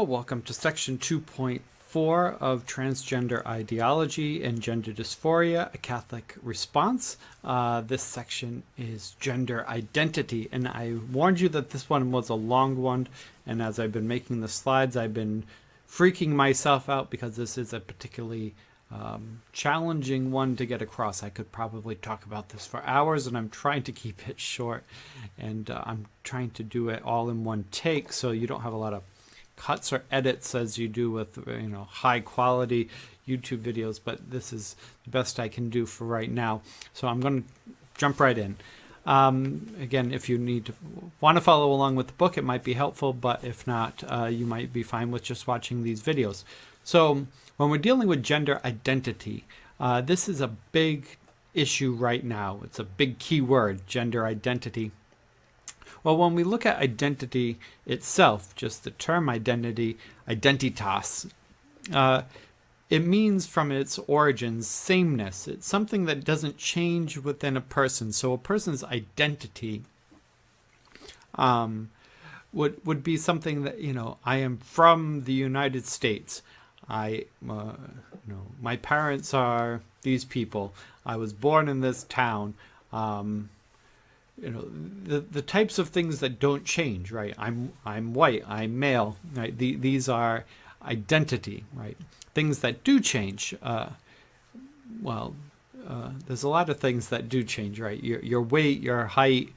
Hello, welcome to section 2.4 of Transgender Ideology and Gender Dysphoria, a Catholic Response. This section is Gender Identity, and I warned you that this one was a long one, and as I've been making the slides, I've been freaking myself out because this is a particularly challenging one to get across. I could probably talk about this for hours, and I'm trying to keep it short, and I'm trying to do it all in one take so you don't have a lot of cuts or edits as you do with high quality YouTube videos, but this is the best I can do for right now. So I'm going to jump right in. Again, if you want to follow along with the book, it might be helpful, but if not, you might be fine with just watching these videos. So when we're dealing with gender identity, this is a big issue right now. It's a big key word, gender identity. Well, when we look at identity itself, just the term identity, identitas, it means from its origins sameness. It's something that doesn't change within a person. So a person's identity would be something that, I am from the United States. My parents are these people. I was born in this town. The types of things that don't change, right? I'm white, I'm male, right? These are identity, right? Things that do change. There's a lot of things that do change, right? Your weight, your height,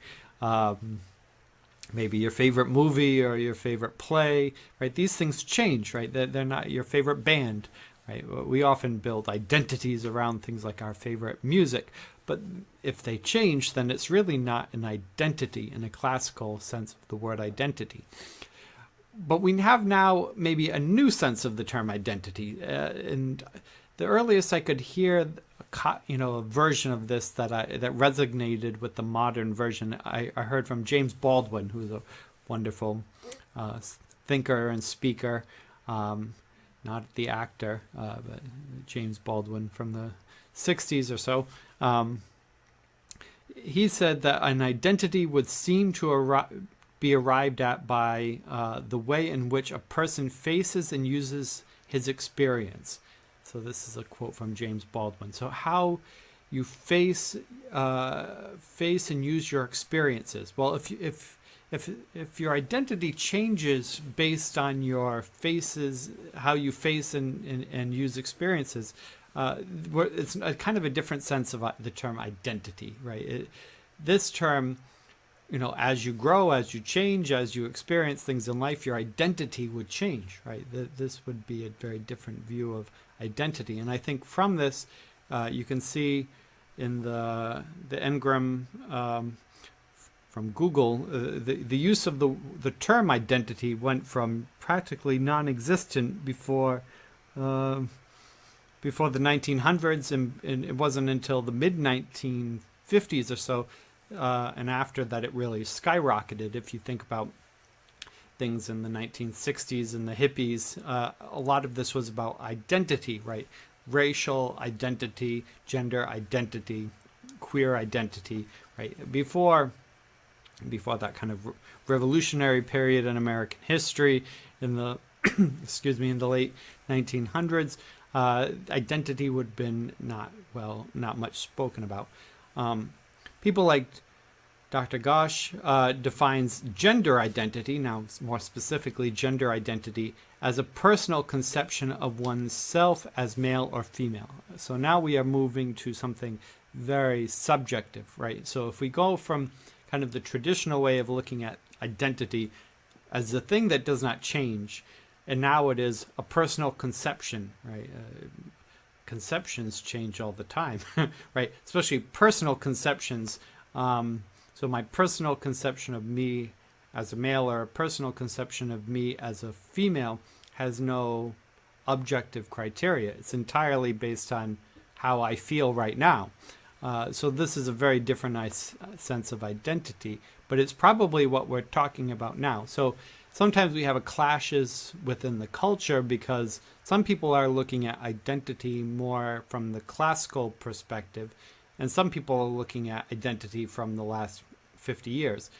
maybe your favorite movie or your favorite play, right? These things change, right? They're not your favorite band, right? We often build identities around things like our favorite music, but if they change, then it's really not an identity in a classical sense of the word identity. But we have now maybe a new sense of the term identity, and the earliest I could hear a version of this that resonated with the modern version, I heard from James Baldwin, who's a wonderful thinker and speaker, not the actor, but James Baldwin from the 60s or so. He said that an identity would seem to be arrived at by the way in which a person faces and uses his experience. So this is a quote from James Baldwin. So how you face and use your experiences. Well, if your identity changes based on your faces, how you face and use experiences, it's a kind of a different sense of the term identity, right? This term, as you grow, as you change, as you experience things in life, your identity would change, right? This would be a very different view of identity. And I think from this, you can see in the Engram from Google, the use of the term identity went from practically non-existent before the 1900s, and it wasn't until the mid-1950s or so, and after that it really skyrocketed. If you think about things in the 1960s and the hippies, a lot of this was about identity, right? Racial identity, gender identity, queer identity, right? Before that kind of revolutionary period in American history, in the in the late 1900s, identity would have been not much spoken about. People like Dr. Gosh defines gender identity, now more specifically gender identity, as a personal conception of oneself as male or female. So now we are moving to something very subjective, right? So if we go from kind of the traditional way of looking at identity as the thing that does not change, and now it is a personal conception, right? Conceptions change all the time, right? Especially personal conceptions. So my personal conception of me as a male or a personal conception of me as a female has no objective criteria. It's entirely based on how I feel right now. So this is a very different sense of identity, but it's probably what we're talking about now. So sometimes we have clashes within the culture because some people are looking at identity more from the classical perspective, and some people are looking at identity from the last 50 years.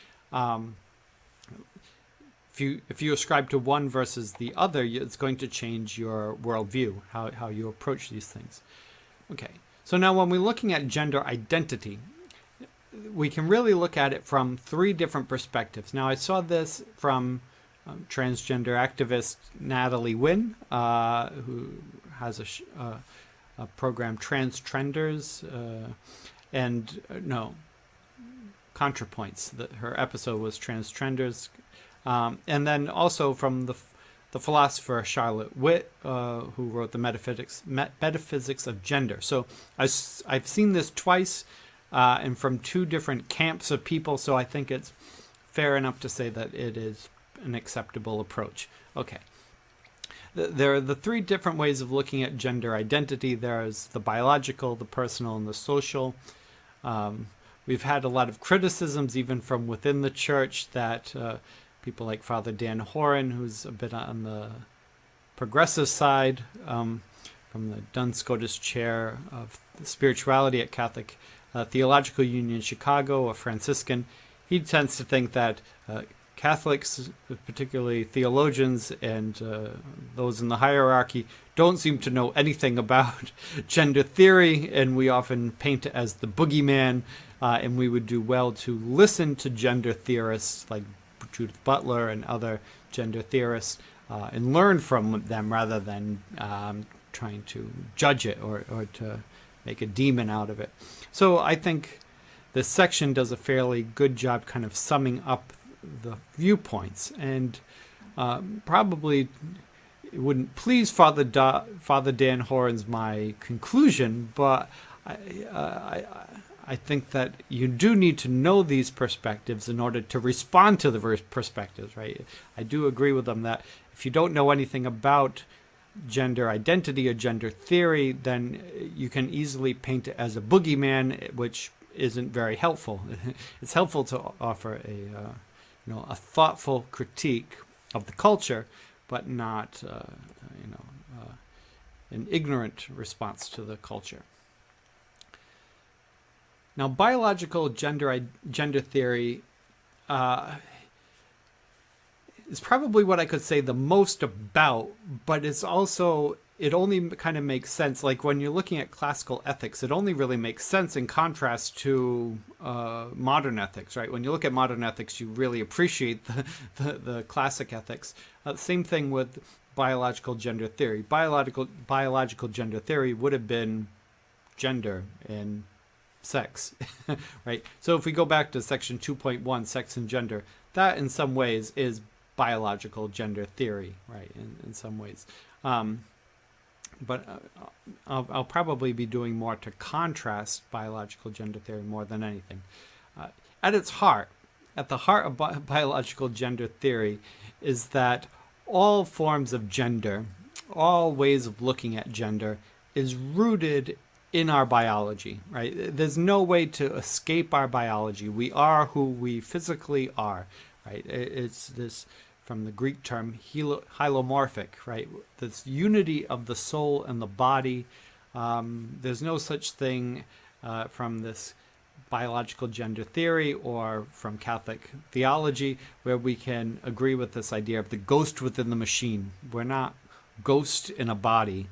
if you ascribe to one versus the other, it's going to change your worldview, how you approach these things. Okay, so now when we're looking at gender identity, we can really look at it from three different perspectives. Now, I saw this from transgender activist Natalie Wynn, who has a program, Transgenders, ContraPoints. Her episode was Transgenders. And then also from the philosopher Charlotte Witt, who wrote the Metaphysics of Gender. So I've seen this twice, and from two different camps of people, so I think it's fair enough to say that it is an acceptable approach. Okay. There are the three different ways of looking at gender identity. There's the biological, the personal, and the social. We've had a lot of criticisms, even from within the church, that people like Father Dan Horan, who's a bit on the progressive side, from the Duns Scotus Chair of Spirituality at Catholic Theological Union Chicago, a Franciscan, he tends to think that Catholics, particularly theologians and those in the hierarchy, don't seem to know anything about gender theory, and we often paint it as the boogeyman, and we would do well to listen to gender theorists like Judith Butler and other gender theorists and learn from them rather than trying to judge it or to make a demon out of it. So I think this section does a fairly good job kind of summing up the viewpoints, and probably it wouldn't please Father Dan Horan's my conclusion, but I think that you do need to know these perspectives in order to respond to the perspectives, right? I do agree with them that if you don't know anything about gender identity or gender theory, then you can easily paint it as a boogeyman, which isn't very helpful. It's helpful to offer a thoughtful critique of the culture, but not an ignorant response to the culture. Now, biological gender theory is probably what I could say the most about, but it's also, it only kind of makes sense. Like when you're looking at classical ethics, it only really makes sense in contrast to modern ethics, right? When you look at modern ethics, you really appreciate the classic ethics. Same thing with biological gender theory. Biological gender theory would have been gender and sex, right? So if we go back to section 2.1, sex and gender, that in some ways is biological gender theory, right? In some ways. But I'll probably be doing more to contrast biological gender theory more than anything. At the heart of biological gender theory is that all forms of gender, all ways of looking at gender, is rooted in our biology, right? There's no way to escape our biology. We are who we physically are, right? It's this, from the Greek term hylomorphic, right? This unity of the soul and the body. There's no such thing from this biological gender theory or from Catholic theology where we can agree with this idea of the ghost within the machine. We're not ghost in a body.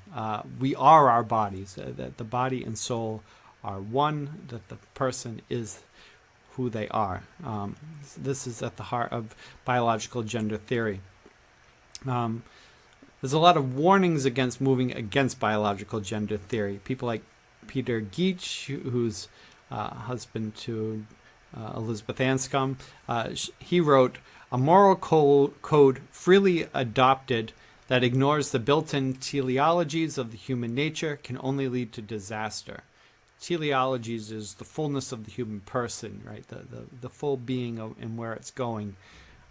We are our bodies, that the body and soul are one, that the person is who they are. This is at the heart of biological gender theory. There's a lot of warnings against moving against biological gender theory. People like Peter Geach, who's husband to Elizabeth Anscombe, he wrote, "A moral code freely adopted that ignores the built-in teleologies of the human nature can only lead to disaster." Teleologies is the fullness of the human person, right? The full being and where it's going.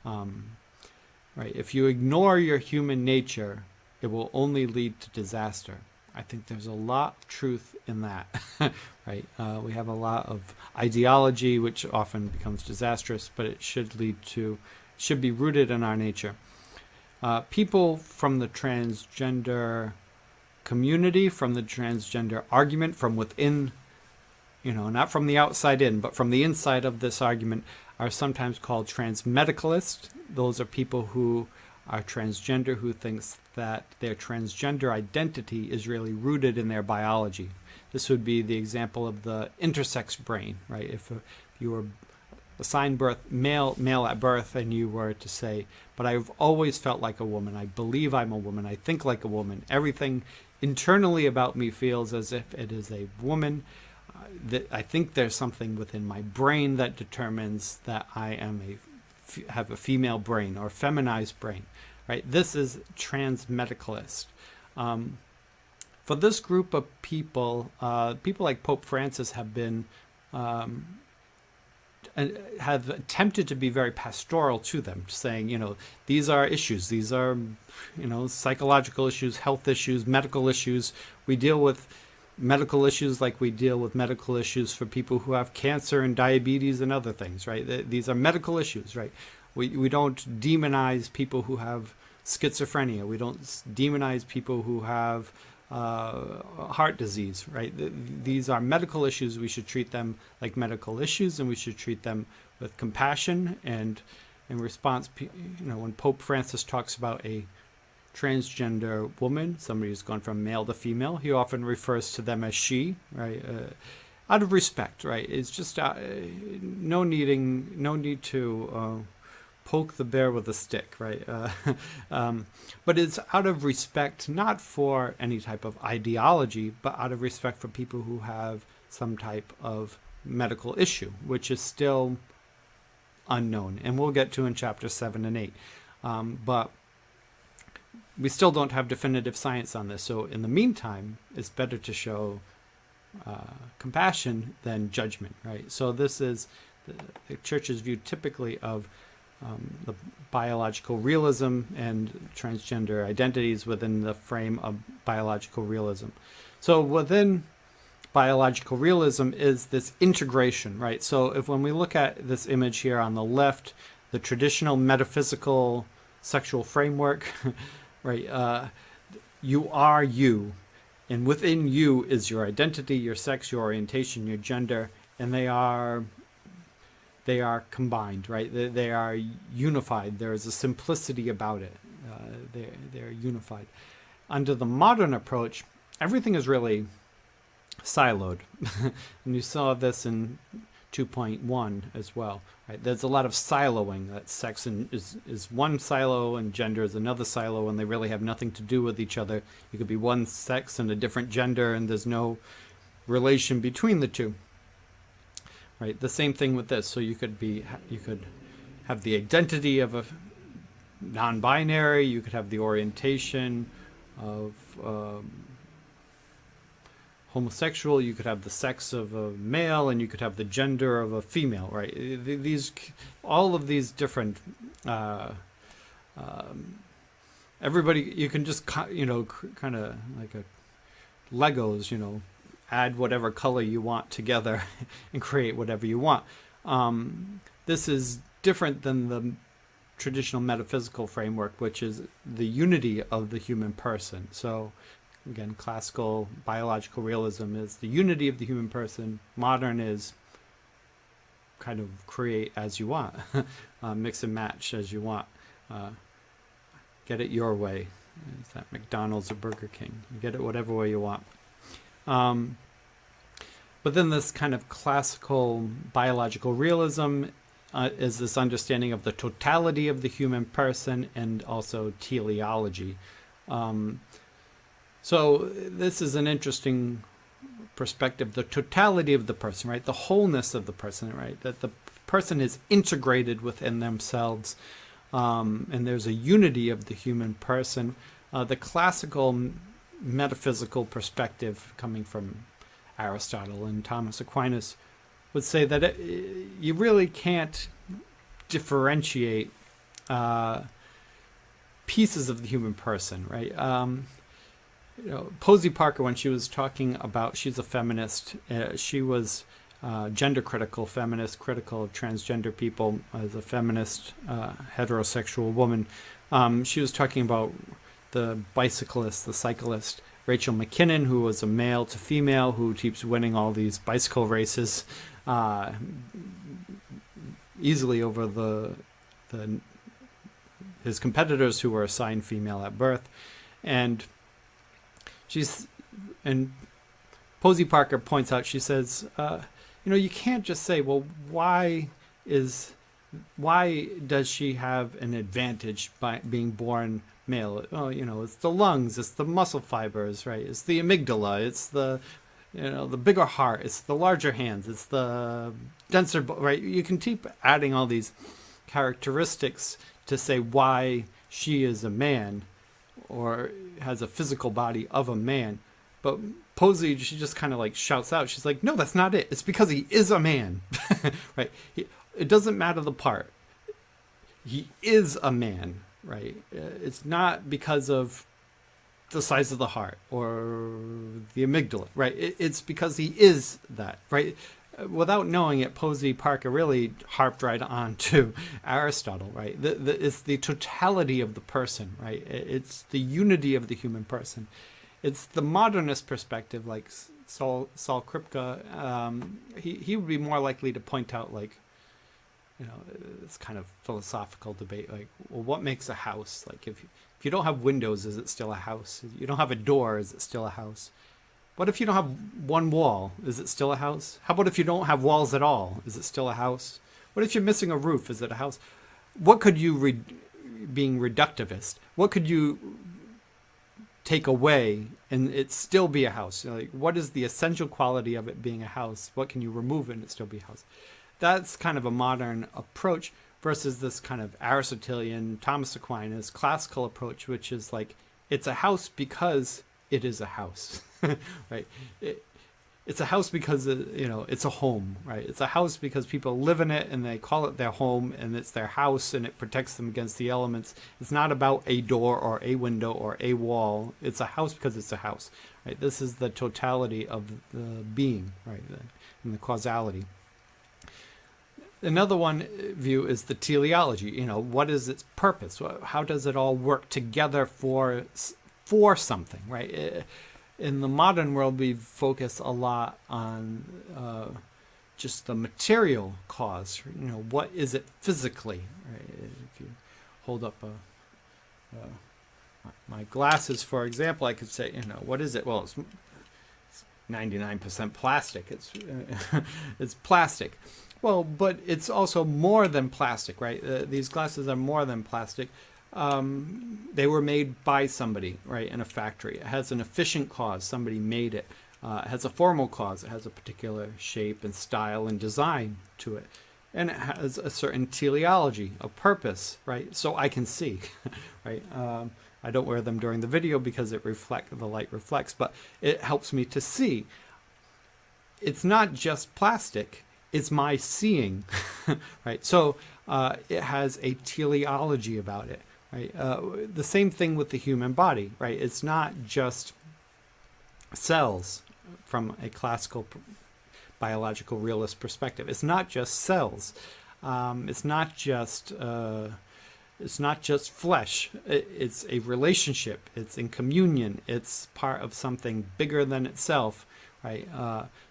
Right? If you ignore your human nature, it will only lead to disaster. I think there's a lot of truth in that, right? We have a lot of ideology, which often becomes disastrous, but it should be rooted in our nature. People from the transgender community, from the transgender argument, from within, not from the outside in, but from the inside of this argument, are sometimes called transmedicalists. Those are people who are transgender, who thinks that their transgender identity is really rooted in their biology. This would be the example of the intersex brain, right? If you were assigned male at birth, and you were to say, but I've always felt like a woman, I believe I'm a woman, I think like a woman, everything internally about me feels as if it is a woman, that I think there's something within my brain that determines that I have a female brain or feminized brain, right? This is transmedicalist. For this group of people, people like Pope Francis have been have attempted to be very pastoral to them, saying, these are issues, these are, psychological issues, health issues, medical issues. We deal with medical issues like we deal with medical issues for people who have cancer and diabetes and other things, right? These are medical issues, right? We don't demonize people who have schizophrenia. We don't demonize people who have heart disease, right? These are medical issues. We should treat them like medical issues, and we should treat them with compassion. And in response, when Pope Francis talks about a transgender woman, somebody who's gone from male to female, he often refers to them as she, right? Out of respect, right? It's just no need to poke the bear with a stick, right? But it's out of respect, not for any type of ideology, but out of respect for people who have some type of medical issue, which is still unknown, and we'll get to in chapter 7 and 8. But we still don't have definitive science on this. So in the meantime, it's better to show compassion than judgment, right? So this is the church's view typically of the biological realism and transgender identities within the frame of biological realism. So within biological realism is this integration, right? So when we look at this image here on the left, the traditional metaphysical sexual framework, right? You are you, and within you is your identity, your sex, your orientation, your gender, and they are combined, right? They are unified. There is a simplicity about it. They're unified. Under the modern approach, everything is really siloed. And you saw this in 2.1 as well, right? There's a lot of siloing, that sex is one silo and gender is another silo, and they really have nothing to do with each other. You could be one sex and a different gender, and there's no relation between the two. Right. The same thing with this. So you could have the identity of a non-binary. You could have the orientation of homosexual. You could have the sex of a male, and you could have the gender of a female. Right. All of these different. Everybody. You can just kind of like a Legos. Add whatever color you want together and create whatever you want. This is different than the traditional metaphysical framework, which is the unity of the human person. So again, classical biological realism is the unity of the human person. Modern is kind of create as you want, mix and match as you want. Get it your way. Is that McDonald's or Burger King? You get it whatever way you want. But then this kind of classical biological realism is this understanding of the totality of the human person and also teleology. So this is an interesting perspective, the totality of the person, right? The wholeness of the person, right? That the person is integrated within themselves, and there's a unity of the human person. The classical metaphysical perspective coming from Aristotle and Thomas Aquinas would say that you really can't differentiate pieces of the human person, right? Posey Parker, when she was talking about, she's a feminist, she was gender critical, feminist, critical of transgender people as a feminist, heterosexual woman. She was talking about the bicyclist, the cyclist, Rachel McKinnon, who was a male to female, who keeps winning all these bicycle races, easily over his competitors who were assigned female at birth. And Posey Parker points out, she says, you can't just say, well, why does she have an advantage by being born male? Oh, it's the lungs, it's the muscle fibers, right? It's the amygdala, it's the bigger heart, it's the larger hands, it's the denser, right? You can keep adding all these characteristics to say why she is a man or has a physical body of a man. But Posey, she just kind of like shouts out, she's like, no, that's not it. It's because he is a man, right? It doesn't matter the part. He is a man, right? It's not because of the size of the heart or the amygdala, right? It's because he is that, right? Without knowing it, Posey Parker really harped right on to Aristotle, right? It's the totality of the person, right? It's the unity of the human person. It's the modernist perspective, like Saul Kripke. He would be more likely to point out, like, it's kind of philosophical debate, like, well, what makes a house? Like, if you don't have windows, is it still a house? If you don't have a door, is it still a house? What if you don't have one wall? Is it still a house? How about if you don't have walls at all? Is it still a house? What if you're missing a roof? Is it a house? What could you, being reductivist, what could you take away and it still be a house? Like, what is the essential quality of it being a house? What can you remove and it still be a house? That's kind of a modern approach versus this kind of Aristotelian, Thomas Aquinas, classical approach, which is like, it's a house because it is a house, right? It's a house because, it's a home, right? It's a house because people live in it and they call it their home and it's their house and it protects them against the elements. It's not about a door or a window or a wall. It's a house because it's a house, right? This is the totality of the being, right? And the causality. Another one view is the teleology. What is its purpose? How does it all work together for something, right? In the modern world, we focus a lot on just the material cause. What is it physically? Right? If you hold up my glasses, for example, I could say, what is it? Well, it's 99% plastic. It's plastic. Well, but it's also more than plastic, right? These glasses are more than plastic. They were made by somebody, right, in a factory. It has an efficient cause. Somebody made it. It has a formal cause. It has a particular shape and style and design to it. And it has a certain teleology, a purpose, right? So I can see, right? I don't wear them during the video because the light reflects, but it helps me to see. It's not just plastic. It's my seeing, right? So it has a teleology about it, right? The same thing with the human body, right? It's not just cells from a classical biological realist perspective. It's not just cells. It's not just flesh. It's a relationship. It's in communion. It's part of something bigger than itself, right?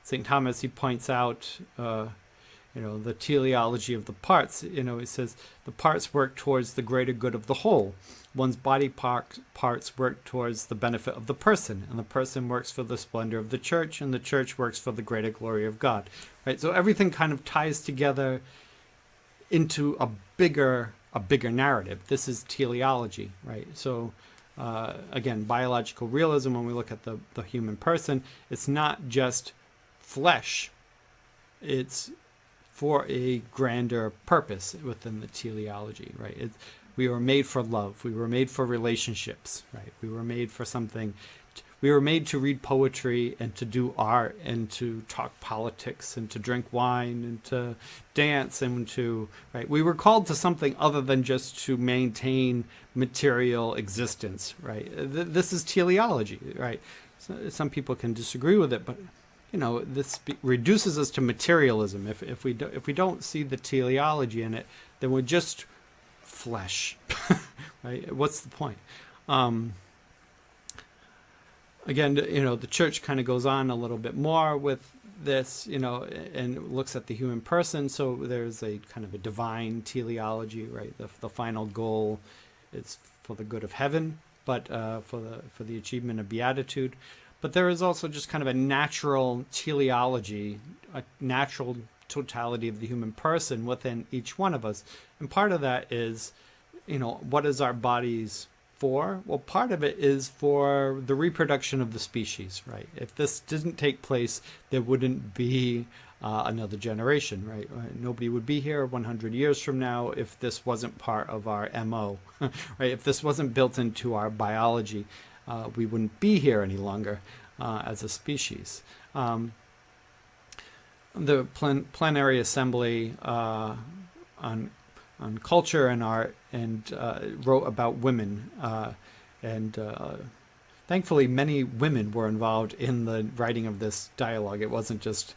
St. Thomas, he points out, the teleology of the parts. He says the parts work towards the greater good of the whole. One's body parts work towards the benefit of the person, and the person works for the splendor of the church, and the church works for the greater glory of God. Right? So everything kind of ties together into a bigger narrative. This is teleology, right? So again, biological realism, when we look at the human person, it's not just flesh. It's for a grander purpose within the teleology, right? We were made for love. We were made for relationships, right? We were made for something. We were made to read poetry and to do art and to talk politics and to drink wine and to dance and to, right? We were called to something other than just to maintain material existence, right? This is teleology, right? So some people can disagree with it, but this reduces us to materialism. If we don't see the teleology in it, then we're just flesh, right? What's the point? Again, the church kind of goes on a little bit more with this, and looks at the human person. So there's a kind of a divine teleology, right? The final goal is for the good of heaven, but for the achievement of beatitude. But there is also just kind of a natural teleology, a natural totality of the human person within each one of us. And part of that is, what is our bodies for? Well, part of it is for the reproduction of the species, right? If this didn't take place, there wouldn't be another generation, right? Nobody would be here 100 years from now if this wasn't part of our MO, right? If this wasn't built into our biology, we wouldn't be here any longer as a species. The plenary assembly on culture and art and wrote about women, and thankfully many women were involved in the writing of this dialogue. It wasn't just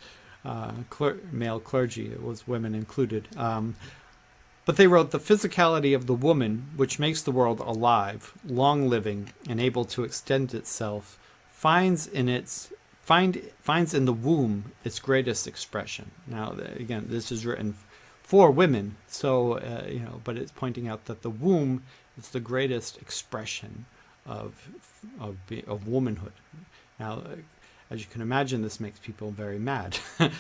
male clergy, it was women included. But they wrote, the physicality of the woman, which makes the world alive, long-living, and able to extend itself, finds in the womb its greatest expression. Now, again, this is written for women, so but it's pointing out that the womb is the greatest expression of womanhood. Now, as you can imagine, this makes people very mad.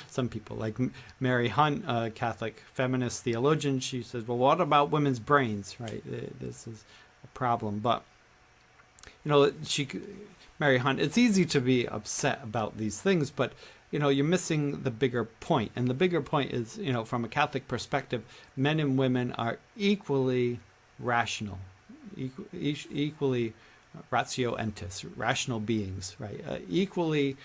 Some people, like Mary Hunt, a Catholic feminist theologian, she says, well, what about women's brains, right? This is a problem. But, Mary Hunt, it's easy to be upset about these things, but, you're missing the bigger point. And the bigger point is, from a Catholic perspective, men and women are equally rational, equally ratio entis, rational beings, right? Equally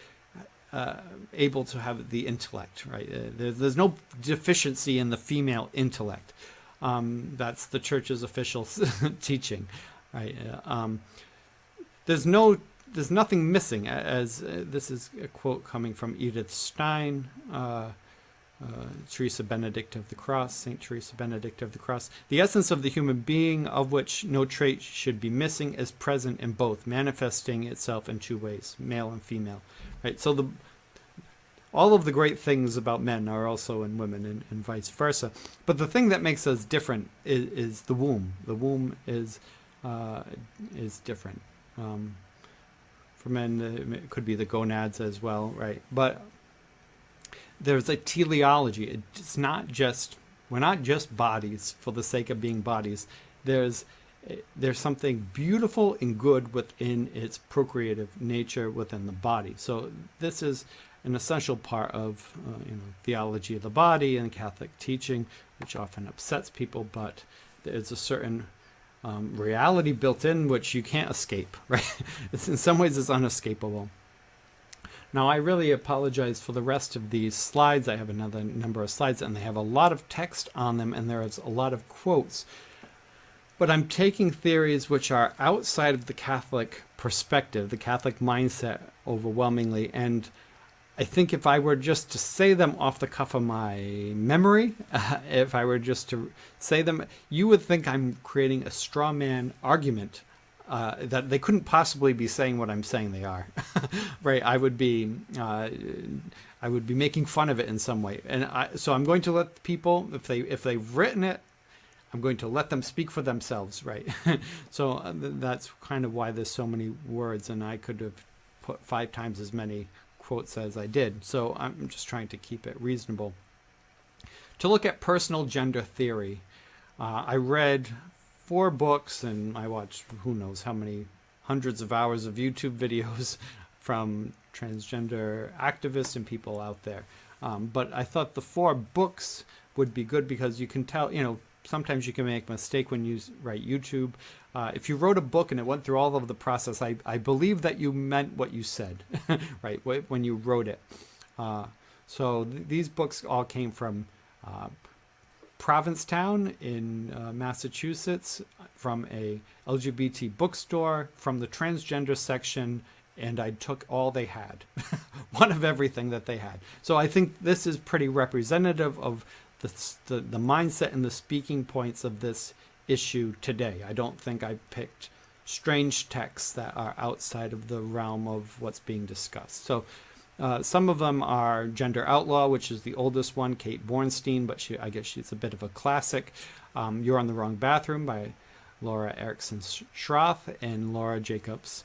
able to have the intellect, right? There's no deficiency in the female intellect. That's the Church's official teaching, right? There's nothing missing, as this is a quote coming from Edith Stein, Teresa Benedict of the Cross, Saint Teresa Benedict of the Cross. The essence of the human being, of which no trait should be missing, is present in both, manifesting itself in two ways, male and female. Right. So all of the great things about men are also in women, and vice versa. But the thing that makes us different is the womb. The womb is different. For men, it could be the gonads as well, right? But there's a teleology. It's not just, we're not just bodies for the sake of being bodies. There's something beautiful and good within its procreative nature within the body. So this is an essential part of theology of the body and Catholic teaching, which often upsets people, but there's a certain reality built in which you can't escape, right? In some ways it's unescapable. Now, I really apologize for the rest of these slides. I have another number of slides, and they have a lot of text on them, and there is a lot of quotes. But I'm taking theories which are outside of the Catholic perspective, the Catholic mindset overwhelmingly, and I think if I were just to say them off the cuff of my memory, if I were just to say them, you would think I'm creating a straw man argument that they couldn't possibly be saying what I'm saying they are, right? I would be making fun of it in some way, and so I'm going to let people, if they've written it, I'm going to let them speak for themselves, right? So that's kind of why there's so many words, and I could have put 5 times as many quotes as I did. So I'm just trying to keep it reasonable. To look at personal gender theory, I read 4 books, and I watched who knows how many hundreds of hours of YouTube videos from transgender activists and people out there. But I thought the 4 books would be good because you can tell, sometimes you can make a mistake when you write YouTube. If you wrote a book and it went through all of the process, I believe that you meant what you said, right, when you wrote it. So these books all came from Provincetown in Massachusetts, from a LGBT bookstore, from the transgender section, and I took all they had, one of everything that they had. So I think this is pretty representative of the mindset and the speaking points of this issue today. I don't think I picked strange texts that are outside of the realm of what's being discussed. So Some of them are Gender Outlaw, which is the oldest one, Kate Bornstein, but I guess she's a bit of a classic. You're on the Wrong Bathroom by Laura Erickson Schroth and Laura Jacobs.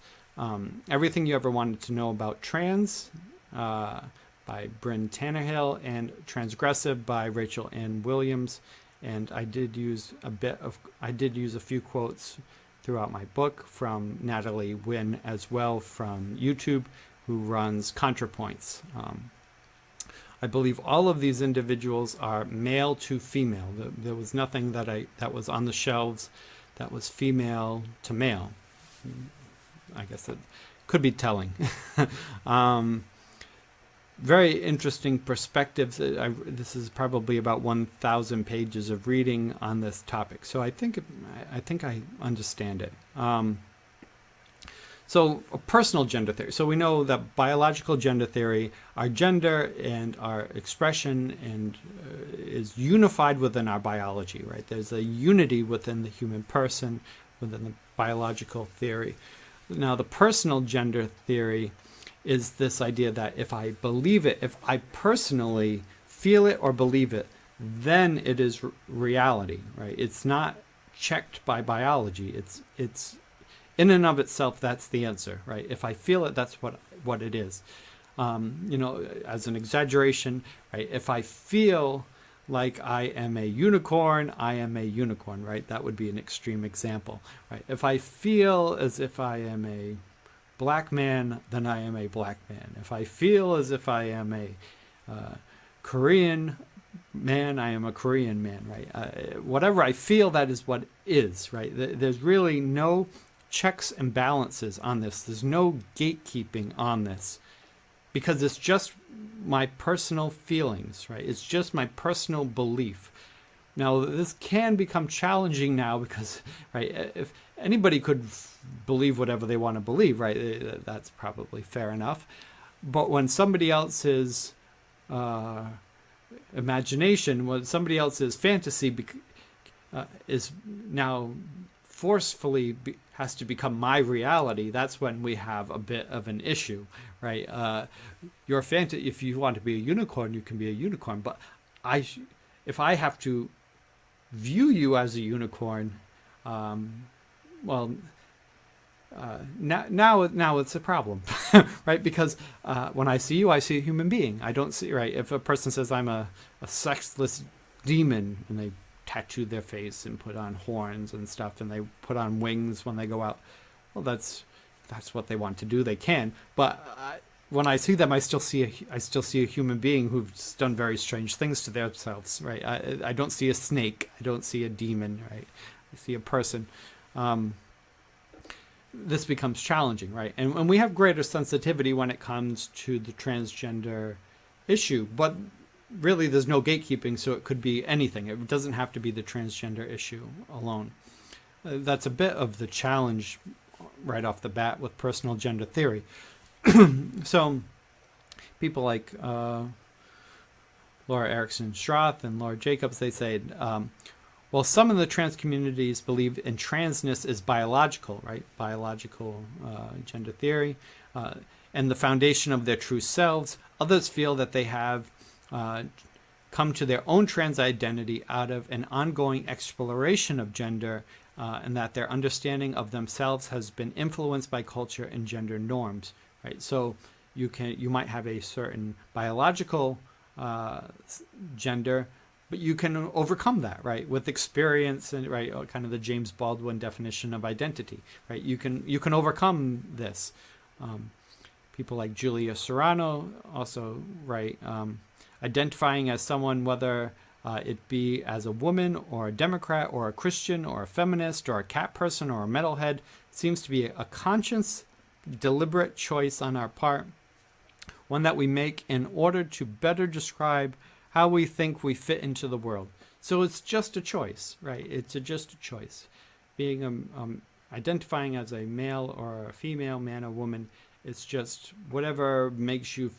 Everything You Ever Wanted to Know About Trans by Bryn Tannehill, and Transgressive by Rachel Ann Williams. And I did use a few quotes throughout my book from Natalie Wynn as well from YouTube, who runs ContraPoints. I believe all of these individuals are male to female. There was nothing that was on the shelves that was female to male. I guess that could be telling. Very interesting perspectives. This is probably about 1,000 pages of reading on this topic, so I think I understand it. So personal gender theory. So we know that biological gender theory, our gender and our expression and is unified within our biology, right? There's a unity within the human person, within the biological theory. Now, the personal gender theory is this idea that if I believe it, if I personally feel it or believe it, then it is reality, right? It's not checked by biology. It's in and of itself, that's the answer, right? If I feel it, that's what it is. As an exaggeration, right? If I feel like I am a unicorn, I am a unicorn, right? That would be an extreme example, right? If I feel as if I am a black man, then I am a black man. If I feel as if I am a Korean man, I am a Korean man, right? Whatever I feel, that is what is, right? There's really no checks and balances on this. There's no gatekeeping on this because it's just my personal feelings, right? It's just my personal belief. Now, this can become challenging now because, right, if anybody could believe whatever they want to believe, right, that's probably fair enough. But when somebody else's imagination, when somebody else's fantasy is now forcefully has to become my reality, that's when we have a bit of an issue, right? Your fantasy, if you want to be a unicorn, you can be a unicorn. But if I have to view you as a unicorn, now it's a problem, right? Because when I see you, I see a human being. I don't see, right? If a person says I'm a sexless demon and they tattoo their face and put on horns and stuff and they put on wings when they go out, well, that's what they want to do. They can, but when I see them, I still see a human being who's done very strange things to themselves, right? I don't see a snake. I don't see a demon, right? I see a person. This becomes challenging, right? And we have greater sensitivity when it comes to the transgender issue, but really there's no gatekeeping, so it could be anything. It doesn't have to be the transgender issue alone. That's a bit of the challenge right off the bat with personal gender theory. So people like Laura Erickson Schroth and Laura Jacobs, they say, well, some of the trans communities believe in transness is biological, right? Biological gender theory, and the foundation of their true selves. Others feel that they have come to their own trans identity out of an ongoing exploration of gender, and that their understanding of themselves has been influenced by culture and gender norms, right? So you might have a certain biological gender, but you can overcome that, right, with experience and, right, kind of the James Baldwin definition of identity, right? You can overcome this. People like Julia Serrano also write, identifying as someone, whether it be as a woman or a Democrat or a Christian or a feminist or a cat person or a metalhead, seems to be a conscious, deliberate choice on our part, one that we make in order to better describe how we think we fit into the world. So it's just a choice, right? It's just a choice. Being identifying as a male or a female, man or woman, it's just whatever makes you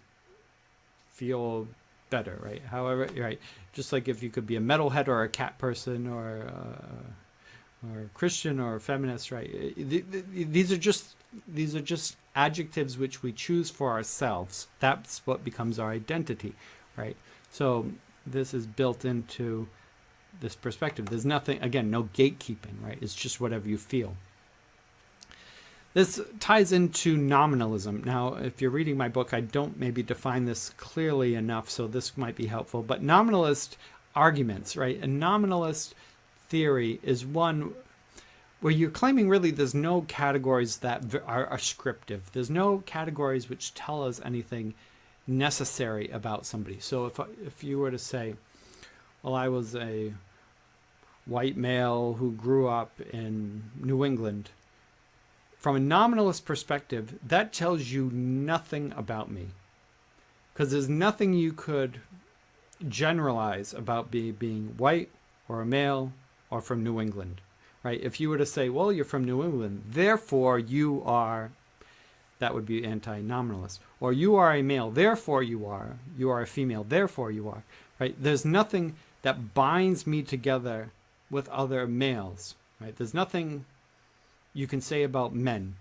feel better, right? However, right? Just like if you could be a metalhead or a cat person or or Christian or feminist, right? These are just adjectives which we choose for ourselves. That's what becomes our identity, right? So this is built into this perspective. There's nothing, again, no gatekeeping, right? It's just whatever you feel. This ties into nominalism. Now, if you're reading my book, I don't maybe define this clearly enough, so this might be helpful. But nominalist arguments, right? A nominalist theory is one where you're claiming really there's no categories that are ascriptive. There's no categories which tell us anything necessary about somebody. So if you were to say, well, I was a white male who grew up in New England, from a nominalist perspective, that tells you nothing about me. Because there's nothing you could generalize about being white or a male or from New England, right? If you were to say, well, you're from New England, therefore you are, that would be anti-nominalist. Or you are a male, therefore you are a female, therefore you are, right? There's nothing that binds me together with other males, right? There's nothing you can say about men,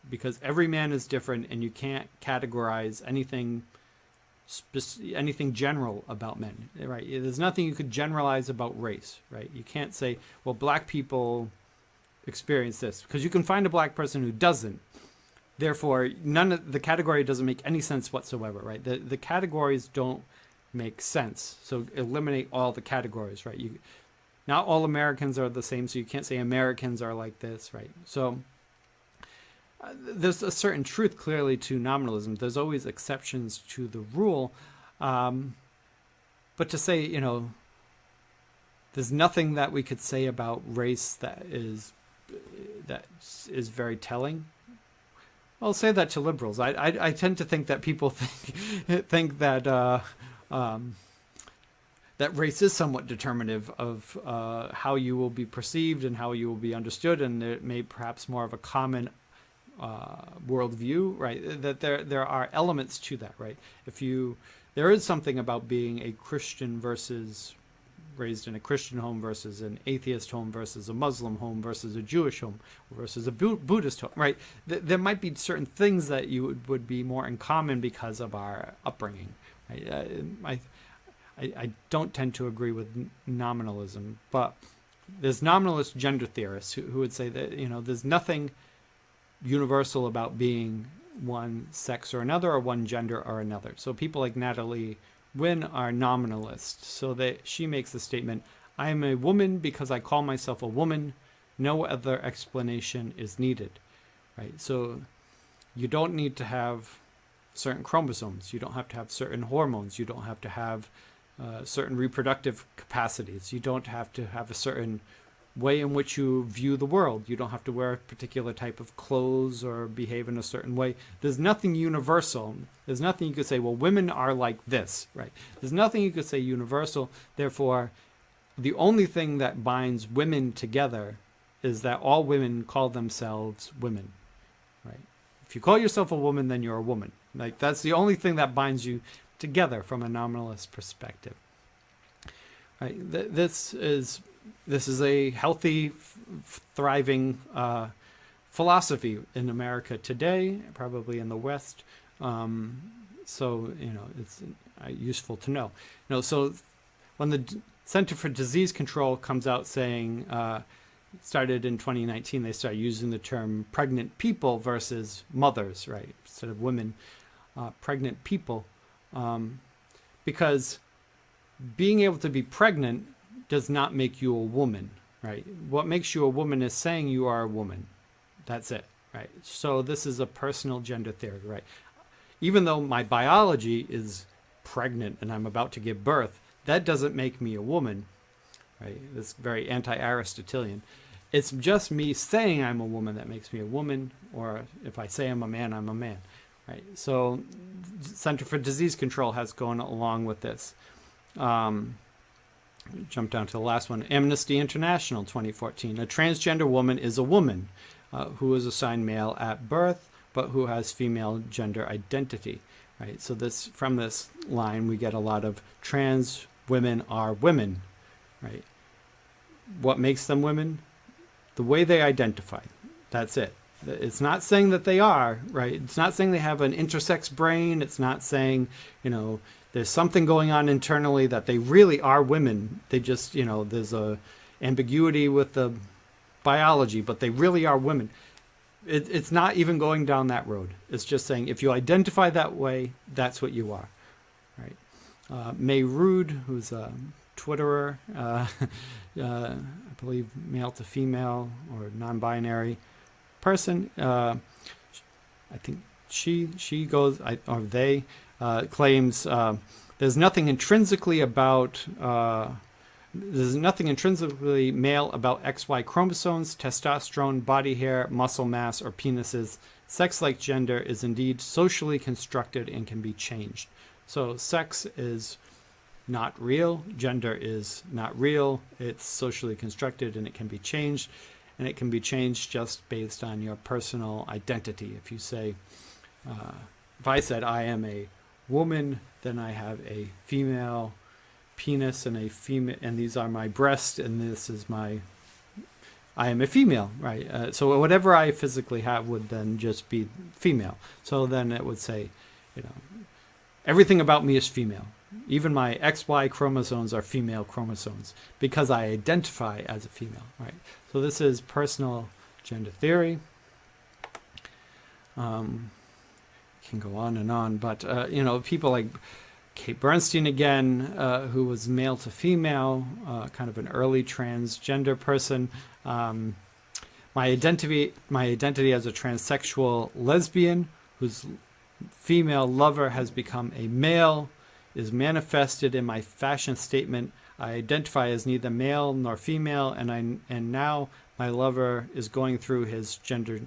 because every man is different and you can't categorize anything general about men, right? There's nothing you could generalize about race, right? You can't say, well, black people experience this, because you can find a black person who doesn't. Therefore, none of the category doesn't make any sense whatsoever, right? The categories don't make sense. So eliminate all the categories, right? Not all Americans are the same, so you can't say Americans are like this, right? So there's a certain truth clearly to nominalism. There's always exceptions to the rule. But to say, there's nothing that we could say about race that is very telling. I'll say that to liberals. I tend to think that people think that that race is somewhat determinative of how you will be perceived and how you will be understood, and it may perhaps more of a common worldview, right? That there are elements to that, right? There is something about being a Christian versus raised in a Christian home versus an atheist home versus a Muslim home versus a Jewish home versus a Buddhist home, right? There might be certain things that you would be more in common because of our upbringing, right? I don't tend to agree with nominalism, but there's nominalist gender theorists who would say that, there's nothing universal about being one sex or another, or one gender or another. So people like Natalie Wynn are nominalists. So she makes the statement, I am a woman because I call myself a woman. No other explanation is needed, right? So you don't need to have certain chromosomes. You don't have to have certain hormones. You don't have to have certain reproductive capacities. You don't have to have a certain way in which you view the world. You don't have to wear a particular type of clothes or behave in a certain way. There's nothing universal. There's nothing you could say, well, women are like this, right? There's nothing you could say universal. Therefore, the only thing that binds women together is that all women call themselves women, right? If you call yourself a woman, then you're a woman. Like, that's the only thing that binds you together from a nominalist perspective, right? This is a healthy, thriving philosophy in America today, probably in the West. So it's useful to know. So when the Center for Disease Control comes out saying, started in 2019, they started using the term pregnant people versus mothers, right? Instead of women, pregnant people. Because being able to be pregnant does not make you a woman, right? What makes you a woman is saying you are a woman. That's it, right? So this is a personal gender theory, right? Even though my biology is pregnant and I'm about to give birth, that doesn't make me a woman, right? It's very anti-Aristotelian. It's just me saying I'm a woman that makes me a woman, or if I say I'm a man, I'm a man, right? So Center for Disease Control has gone along with this. Jump down to the last one. Amnesty International 2014. A transgender woman is a woman who is assigned male at birth, but who has female gender identity, right? So from this line, we get a lot of trans women are women, right? What makes them women? the way they identify. That's it. It's not saying that they are, right? It's not saying they have an intersex brain. It's not saying, there's something going on internally that they really are women. They just, there's a ambiguity with the biology, but they really are women. It's not even going down that road. It's just saying if you identify that way, that's what you are, right? May Rude, who's a Twitterer, I believe male to female or non-binary person, I think she goes, or they claims there's nothing intrinsically male about XY chromosomes, testosterone, body hair, muscle mass, or penises. Sex-like gender is indeed socially constructed and can be changed. So sex is not real, gender is not real, it's socially constructed and it can be changed. And it can be changed just based on your personal identity. If you say, if I said I am a woman, then I have a female penis and a female, and these are my breasts, and this is I am a female, right? So whatever I physically have would then just be female. So then it would say, everything about me is female. Even my XY chromosomes are female chromosomes because I identify as a female, right? So this is personal gender theory. Can go on and on, but people like Kate Bernstein again, who was male to female, kind of an early transgender person. My identity as a transsexual lesbian whose female lover has become a male is manifested in my fashion statement. I identify as neither male nor female, and now my lover is going through his gender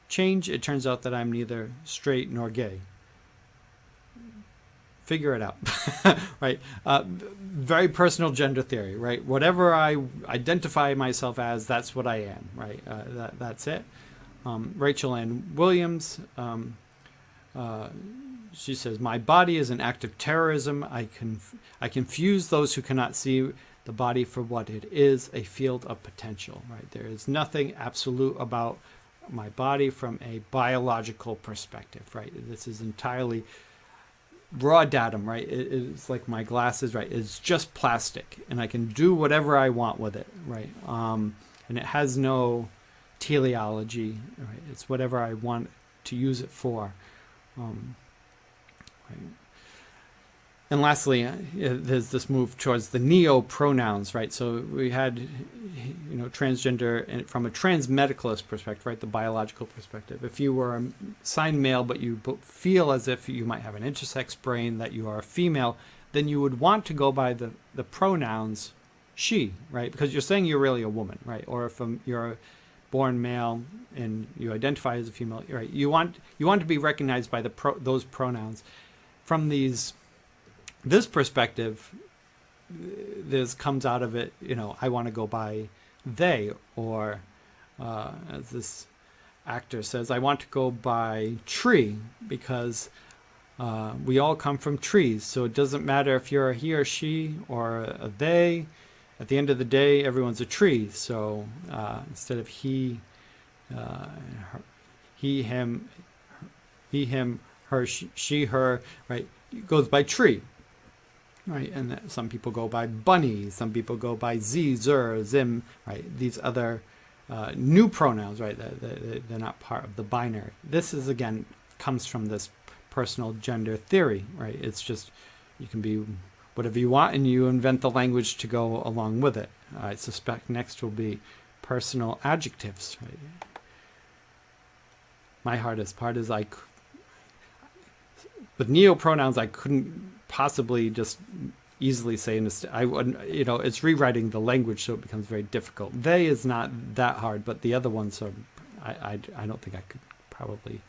change. It turns out that I'm neither straight nor gay. Figure it out, right? Very personal gender theory, right? Whatever I identify myself as, that's what I am, right? That's it. Rachel Ann Williams, she says, my body is an act of terrorism. I confuse those who cannot see the body for what it is, a field of potential, right? There is nothing absolute about my body from a biological perspective, right? This is entirely raw datum, right? It's like my glasses, right? It's just plastic, and I can do whatever I want with it, right? And it has no teleology, right? It's whatever I want to use it for. Right. And lastly, there's this move towards the neo-pronouns, right? So we had, transgender from a transmedicalist perspective, right? The biological perspective. If you were assigned male, but you feel as if you might have an intersex brain, that you are a female, then you would want to go by the pronouns she, right? Because you're saying you're really a woman, right? Or if you're born male and you identify as a female, right? You want to be recognized by those pronouns. From this perspective, this comes out of it, I want to go by they, or as this actor says, I want to go by tree because we all come from trees. So it doesn't matter if you're a he or she or a they. At the end of the day, everyone's a tree. So instead of he, him, her, she, her, right? It goes by tree. Right, and some people go by bunny, some people go by z, zer, zim, right? These other new pronouns, right? They're not part of the binary. This is, again, comes from this personal gender theory, right? It's just, you can be whatever you want and you invent the language to go along with it. I suspect next will be personal adjectives, right? My hardest part is with neo-pronouns, I couldn't possibly just easily say, it's rewriting the language, so it becomes very difficult. They is not that hard, but the other ones are, I don't think I could probably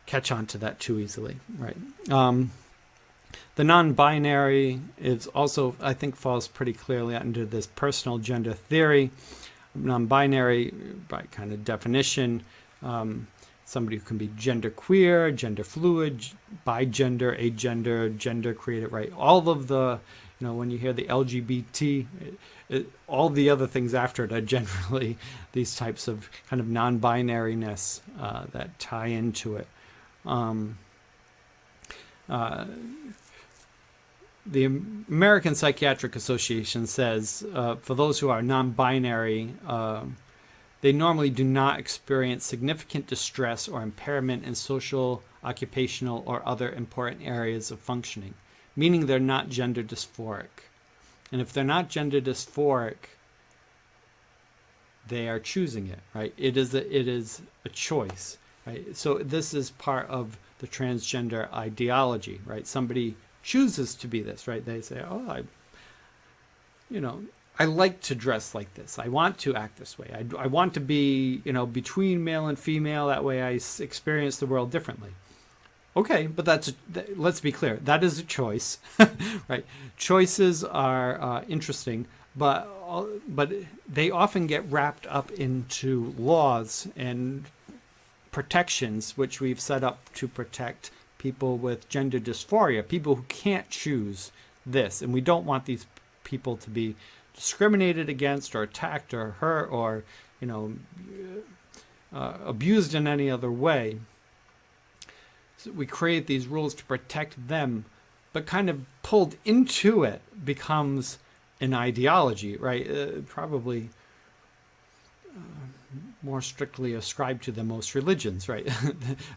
catch on to that too easily, right? The non-binary is also, I think, falls pretty clearly under this personal gender theory. Non-binary, by kind of definition, somebody who can be gender queer, gender fluid, bigender, agender, gender creative, right? All of the, when you hear the LGBT, all the other things after it are generally these types of kind of non-binariness that tie into it. The American Psychiatric Association says for those who are non-binary, they normally do not experience significant distress or impairment in social, occupational, or other important areas of functioning, meaning they're not gender dysphoric. And if they're not gender dysphoric, they are choosing it, right? It is a choice, right? So this is part of the transgender ideology, right? Somebody chooses to be this, right? They say, oh, I like to dress like this. I want to act this way. I want to be, between male and female. That way I experience the world differently. Okay, but let's be clear. That is a choice, right? Choices are interesting, but they often get wrapped up into laws and protections, which we've set up to protect people with gender dysphoria, people who can't choose this. And we don't want these people to be discriminated against or attacked or hurt or, abused in any other way. So we create these rules to protect them, but kind of pulled into it becomes an ideology, right? Probably more strictly ascribed to than most religions, right?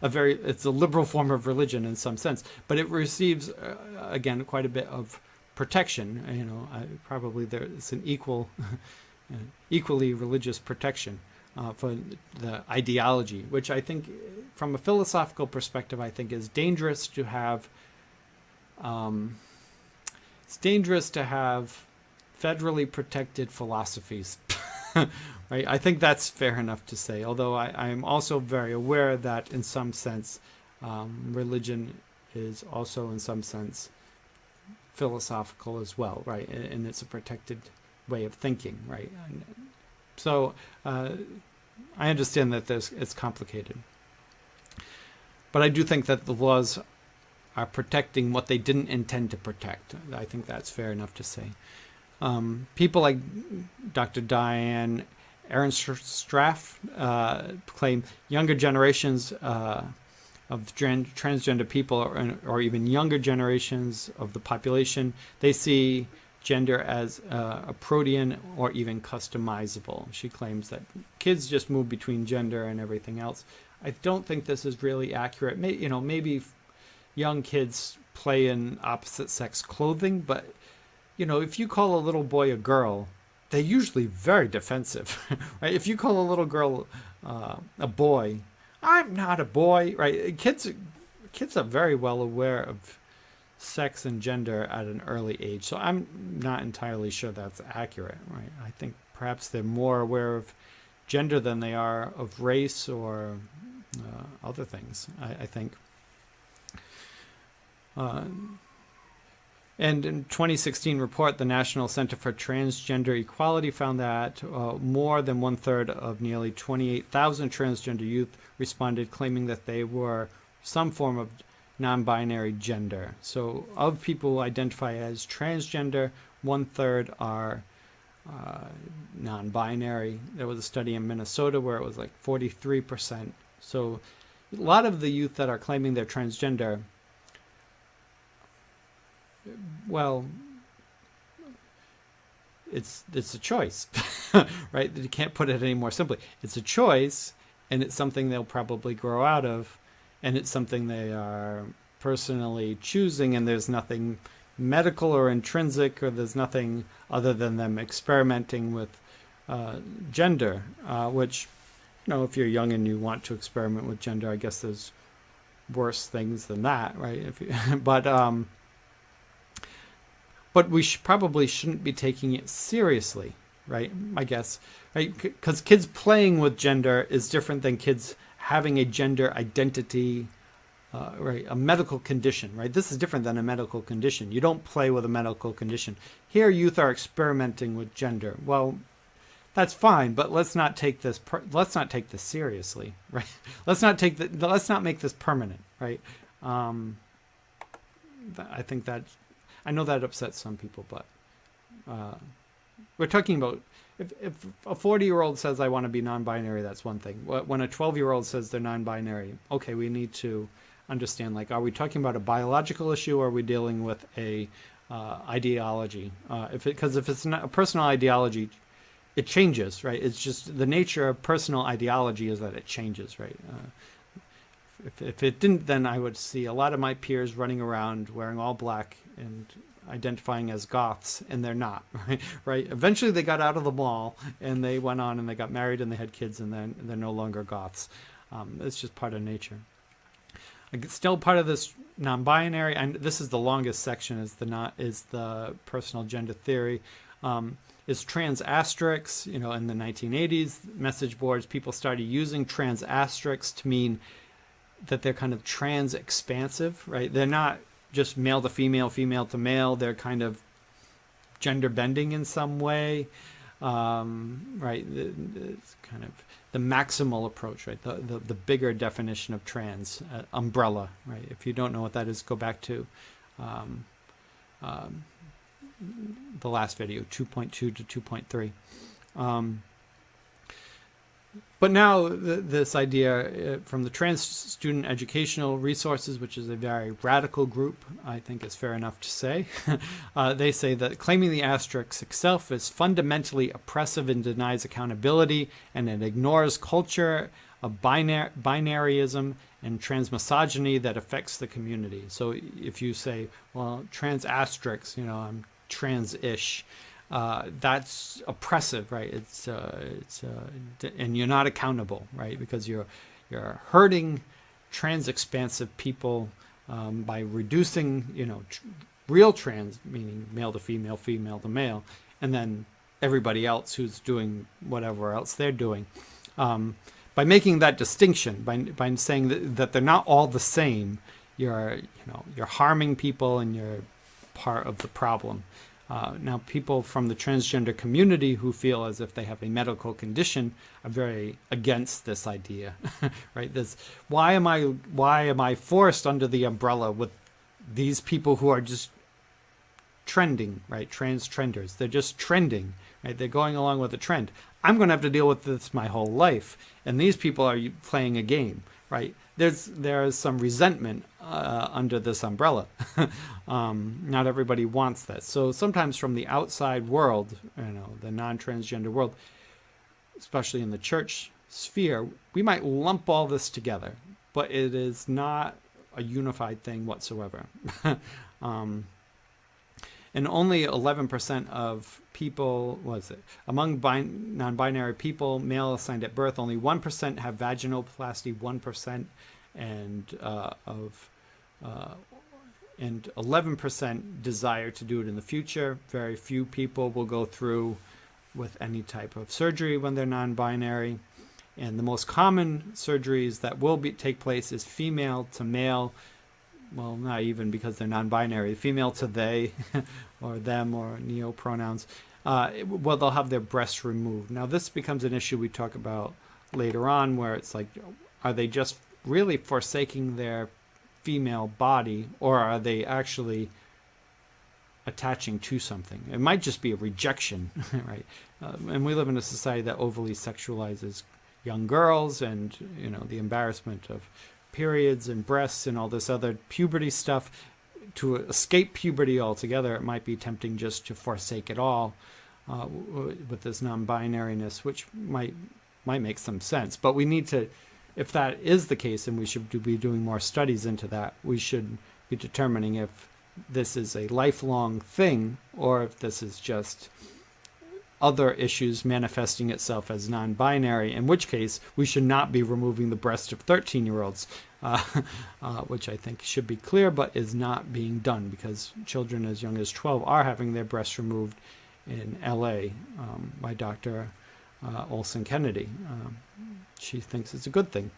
It's a liberal form of religion in some sense, but it receives again quite a bit of protection. Probably there's an equally religious protection for the ideology, which I think, from a philosophical perspective, I think is dangerous to have. It's dangerous to have federally protected philosophies. Right? I think that's fair enough to say, although I am also very aware that in some sense religion is also in some sense philosophical as well, right? And it's a protected way of thinking, right? So I understand that it's complicated. But I do think that the laws are protecting what they didn't intend to protect. I think that's fair enough to say. People like Dr. Diane Ehrenstraff claim younger generations of transgender people, or even younger generations of the population, they see gender as a protean or even customizable. She claims that kids just move between gender and everything else. I don't think this is really accurate. Maybe young kids play in opposite sex clothing, but if you call a little boy a girl, they're usually very defensive, right? If you call a little girl a boy, I'm not a boy, right? Kids are very well aware of sex and gender at an early age, so I'm not entirely sure that's accurate, right? I think perhaps they're more aware of gender than they are of race or other things, I think. And in 2016 report, the National Center for Transgender Equality found that more than 1/3 of nearly 28,000 transgender youth responded claiming that they were some form of non-binary gender. So of people who identify as transgender, 1/3 are non-binary. There was a study in Minnesota where it was like 43%. So a lot of the youth that are claiming they're transgender, well, it's a choice, right? You can't put it any more simply. It's a choice, and it's something they'll probably grow out of, and it's something they are personally choosing, and there's nothing medical or intrinsic, or there's nothing other than them experimenting with gender, which, if you're young and you want to experiment with gender, I guess there's worse things than that, right? But we probably shouldn't be taking it seriously, right? I guess, right? Because kids playing with gender is different than kids having a gender identity, right? A medical condition, right? This is different than a medical condition. You don't play with a medical condition. Here, youth are experimenting with gender. Well, that's fine, but let's not take this seriously, right? Let's not make this permanent, right? I think that. I know that upsets some people, but we're talking about if a 40-year-old says I want to be non-binary, that's one thing. When a 12-year-old says they're non-binary, okay, we need to understand, like, are we talking about a biological issue, or are we dealing with a ideology? Because if it's not a personal ideology, it changes, right? It's just the nature of personal ideology is that it changes, right? If it didn't, then I would see a lot of my peers running around wearing all black and identifying as goths, and they're not, right? Eventually they got out of the mall and they went on and they got married and they had kids, and then they're no longer goths. It's just part of nature. Still part of this non-binary, and this is the longest section, is the personal gender theory. Is trans asterisks. In the 1980s, message boards, people started using trans asterisks to mean that they're kind of trans expansive, right? They're not just male to female, female to male. They're kind of gender bending in some way, right? It's kind of the maximal approach, right? The bigger definition of trans, umbrella, right? If you don't know what that is, go back to the last video, 2.2 to 2.3. But now this idea from the Trans Student Educational Resources, which is a very radical group, I think it's fair enough to say, they say that claiming the asterisk itself is fundamentally oppressive and denies accountability, and it ignores culture of binaryism and transmisogyny that affects the community. So if you say, well, trans asterisks, I'm trans-ish, that's oppressive, right? And you're not accountable, right? Because you're hurting trans expansive people by reducing, real trans, meaning male to female, female to male, and then everybody else who's doing whatever else they're doing. By making that distinction, by saying that they're not all the same, you're harming people and you're part of the problem. Now, people from the transgender community who feel as if they have a medical condition are very against this idea, right? Why am I forced under the umbrella with these people who are just trending, right? Trans trenders. They're just trending, right? They're going along with the trend. I'm going to have to deal with this my whole life, and these people are playing a game, right? There's some resentment under this umbrella. Not everybody wants that. So sometimes from the outside world, the non-transgender world, especially in the church sphere, we might lump all this together, but it is not a unified thing whatsoever. And only 11% of people, among non-binary people, male assigned at birth, only 1% have vaginoplasty, 1%, and 11% desire to do it in the future. Very few people will go through with any type of surgery when they're non-binary. And the most common surgeries that will take place is female to male. Well, not even because they're non-binary. Female to they or them or neo-pronouns. Well, they'll have their breasts removed. Now, this becomes an issue we talk about later on, where it's like, are they just really forsaking their female body, or are they actually attaching to something? It might just be a rejection, right? And we live in a society that overly sexualizes young girls, and the embarrassment of periods and breasts and all this other puberty stuff. To escape puberty altogether, it might be tempting just to forsake it all with this non-binariness, which might make some sense. But we need to, if that is the case, and we should be doing more studies into that, we should be determining if this is a lifelong thing or if this is just other issues manifesting itself as non-binary, in which case we should not be removing the breast of 13-year-olds, which I think should be clear, but is not being done, because children as young as 12 are having their breasts removed in LA by Dr. Olson Kennedy. She thinks it's a good thing.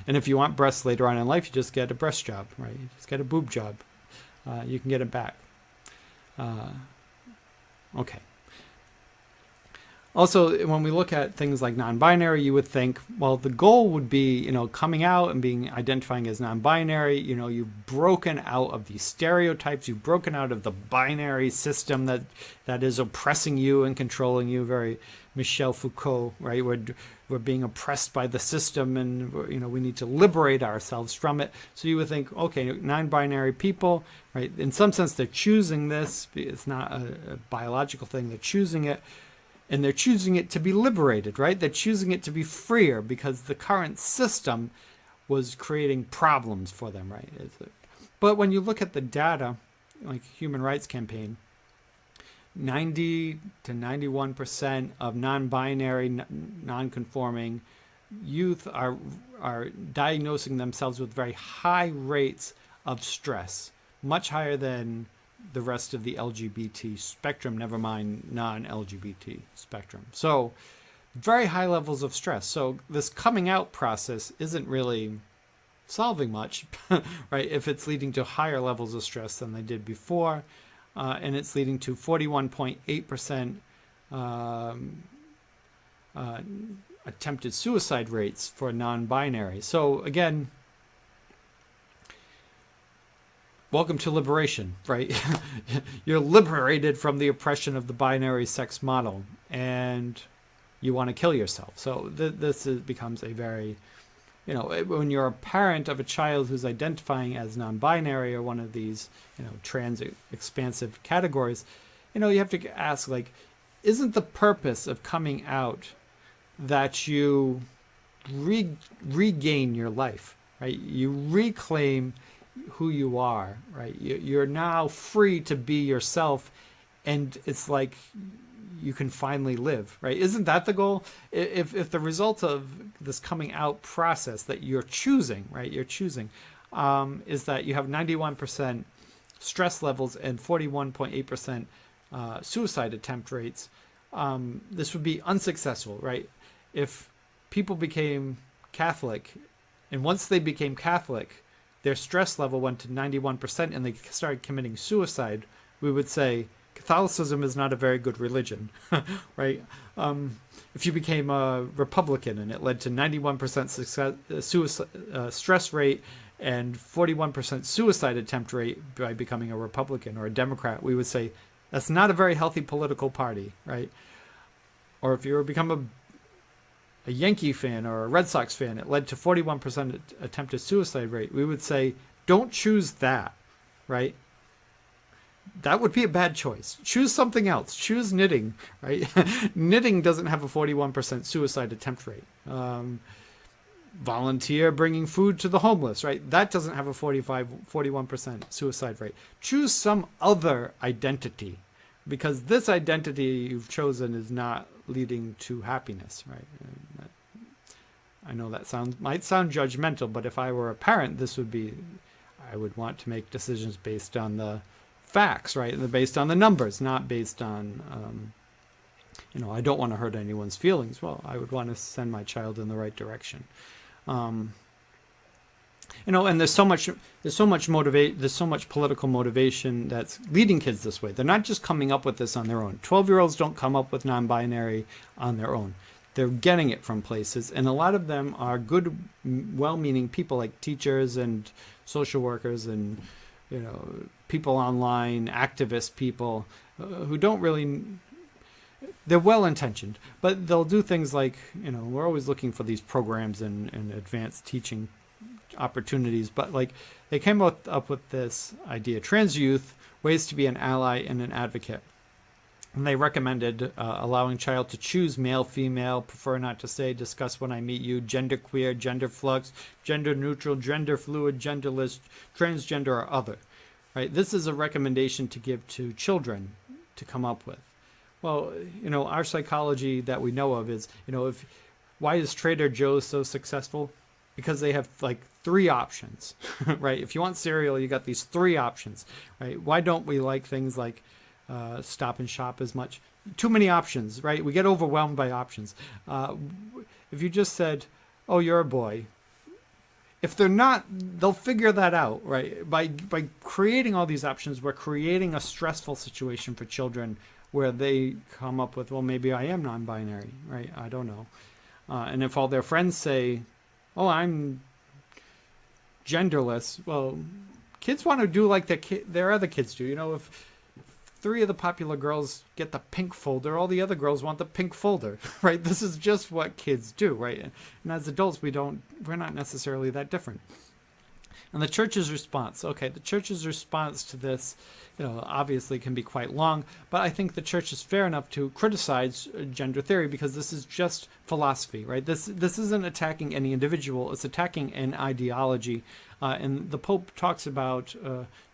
And if you want breasts later on in life, you just get a breast job, right? You just get a boob job. You can get it back. Okay. Also, when we look at things like non-binary, you would think, well, the goal would be, coming out and identifying as non-binary. You've broken out of these stereotypes. You've broken out of the binary system that is oppressing you and controlling you. Very Michel Foucault, right? We're being oppressed by the system, and we need to liberate ourselves from it. So you would think, okay, non-binary people, right? In some sense, they're choosing this. It's not a biological thing. They're choosing it. And they're choosing it to be liberated, right? They're choosing it to be freer because the current system was creating problems for them, right? But when you look at the data, like Human Rights Campaign, 90 to 91% of non-binary, non-conforming youth are diagnosing themselves with very high rates of stress, much higher than the rest of the LGBT spectrum, never mind non-LGBT spectrum. So very high levels of stress. So this coming out process isn't really solving much, right? If it's leading to higher levels of stress than they did before, and it's leading to 41.8% attempted suicide rates for non-binary. So again, welcome to liberation, right? You're liberated from the oppression of the binary sex model, and you want to kill yourself. So this becomes a very, when you're a parent of a child who's identifying as non-binary or one of these, trans expansive categories, you have to ask, like, isn't the purpose of coming out that you regain your life, right? You reclaim who you are, right? You're now free to be yourself, and it's like you can finally live, right? Isn't that the goal? If the result of this coming out process that you're choosing, right? You're choosing, is that you have 91% stress levels and 41.8% suicide attempt rates, this would be unsuccessful, right? If people became Catholic, and once they became Catholic, their stress level went to 91% and they started committing suicide, we would say Catholicism is not a very good religion, right? If you became a Republican and it led to 91% stress rate and 41% suicide attempt rate by becoming a Republican or a Democrat, we would say that's not a very healthy political party, right? Or if you were become a Yankee fan or a Red Sox fan, it led to 41% attempted suicide rate, we would say, don't choose that, right? That would be a bad choice. Choose something else. Choose knitting, right? Knitting doesn't have a 41% suicide attempt rate. Volunteer bringing food to the homeless, right? That doesn't have a 41% suicide rate. Choose some other identity, because this identity you've chosen is not leading to happiness, right? I know that might sound judgmental, but if I were a parent, I would want to make decisions based on the facts, right? Based on the numbers, not based on, I don't want to hurt anyone's feelings. Well, I would want to send my child in the right direction. And there's so much political motivation that's leading kids this way. They're not just coming up with this on their own. 12-year-olds don't come up with non-binary on their own. They're getting it from places, and a lot of them are good, well-meaning people like teachers and social workers and people online, activist people who don't really. They're well-intentioned, but they'll do things like, we're always looking for these programs and advanced teaching opportunities, but like they came up with this idea: trans youth, ways to be an ally and an advocate. And they recommended allowing child to choose male, female, prefer not to say, discuss when I meet you, gender queer, gender flux, gender neutral, gender fluid, genderless, transgender, or other. Right? This is a recommendation to give to children to come up with. Well, our psychology that we know of is, why is Trader Joe's so successful? Because they have like 3 options, right? If you want cereal, you got these 3 options, right? Why don't we like things like Stop and Shop as much? Too many options, right? We get overwhelmed by options. If you just said, oh, you're a boy, if they're not, they'll figure that out, right? By creating all these options, we're creating a stressful situation for children where they come up with, well, maybe I am non-binary, right? I don't know. And if all their friends say, oh, I'm genderless, well, kids want to do like their other kids do. If 3 of the popular girls get the pink folder, all the other girls want the pink folder, right? This is just what kids do, right? And as adults, we're not necessarily that different. And the church's response, the church's response to this, obviously can be quite long, but I think the church is fair enough to criticize gender theory because this is just philosophy, right? This isn't attacking any individual, it's attacking an ideology. And the Pope talks about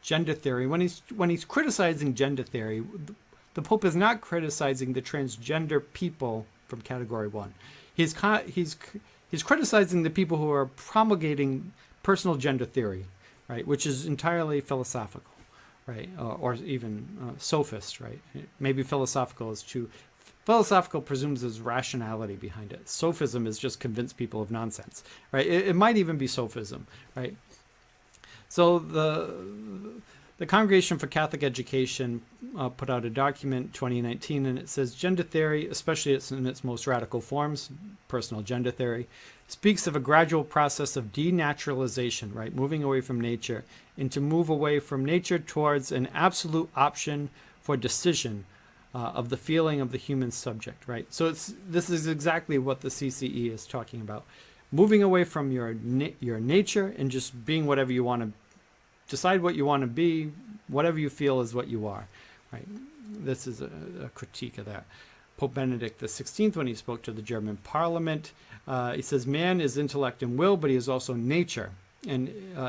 gender theory. When he's criticizing gender theory, the Pope is not criticizing the transgender people from Category 1. He's criticizing the people who are promulgating personal gender theory, right, which is entirely philosophical, right, or even sophist, right? Maybe philosophical is too. Philosophical presumes there's rationality behind it. Sophism is just convince people of nonsense, right? It might even be sophism, right? So the Congregation for Catholic Education put out a document 2019, and it says gender theory, especially in its most radical forms, personal gender theory, speaks of a gradual process of denaturalization, right, moving away from nature, and to move away from nature towards an absolute option for decision of the feeling of the human subject, right? So this is exactly what the CCE is talking about. Moving away from your nature and just being whatever you want to, decide what you want to be, whatever you feel is what you are, right? This is a critique of that. Pope Benedict XVI, when he spoke to the German Parliament, he says, man is intellect and will, but he is also nature. And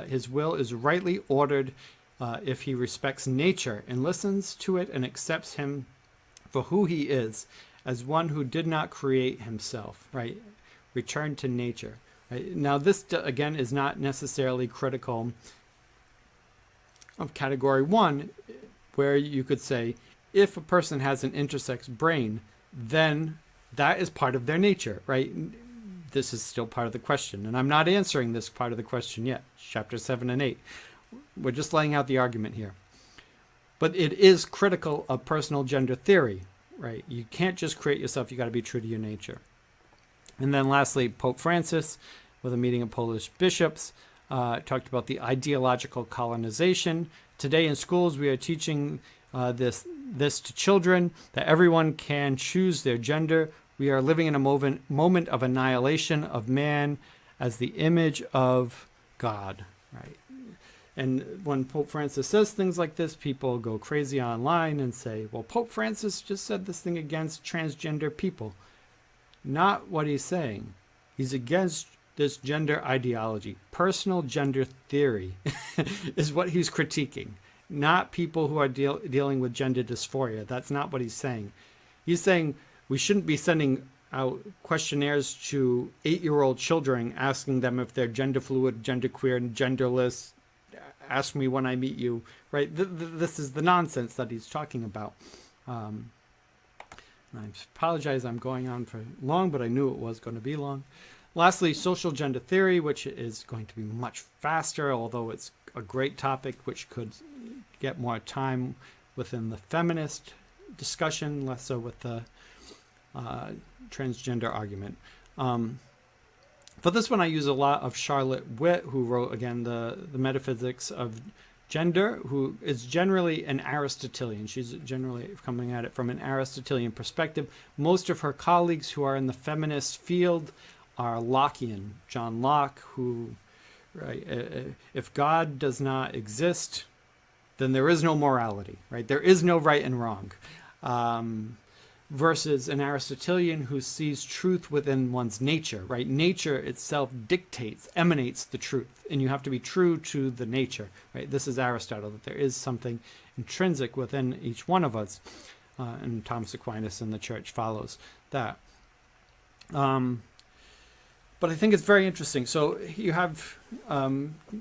his will is rightly ordered if he respects nature and listens to it and accepts him for who he is, as one who did not create himself, right? Return to nature. Right? Now, this, again, is not necessarily critical of Category 1, where you could say, if a person has an intersex brain, then that is part of their nature, right? This is still part of the question, and I'm not answering this part of the question yet. Chapter 7 and 8. We're just laying out the argument here. But it is critical of personal gender theory, right? You can't just create yourself, you got to be true to your nature. And then lastly, Pope Francis, with a meeting of Polish bishops, talked about the ideological colonization. Today in schools, we are teaching this to children, that everyone can choose their gender. We are living in a moment of annihilation of man as the image of God, right? And when Pope Francis says things like this, people go crazy online and say, well, Pope Francis just said this thing against transgender people. Not what he's saying. He's against this gender ideology. Personal gender theory is what he's critiquing, not people who are dealing with gender dysphoria. That's not what he's saying. He's saying we shouldn't be sending out questionnaires to 8-year-old children asking them if they're gender fluid, gender queer, and genderless. Ask me when I meet you, right? This is the nonsense that he's talking about. I apologize, I'm going on for long, but I knew it was going to be long. Lastly, social gender theory, which is going to be much faster, although it's a great topic which could get more time within the feminist discussion, less so with the transgender argument. For this one, I use a lot of Charlotte Witt, who wrote, again, the Metaphysics of Gender, who is generally an Aristotelian. She's generally coming at it from an Aristotelian perspective. Most of her colleagues who are in the feminist field are Lockean. John Locke, who, right, if God does not exist, then there is no morality, right? There is no right and wrong. Versus an Aristotelian who sees truth within one's nature, right? Nature itself emanates the truth, and you have to be true to the nature, right? This is Aristotle, that there is something intrinsic within each one of us, and Thomas Aquinas in the church follows that. But I think it's very interesting. So you have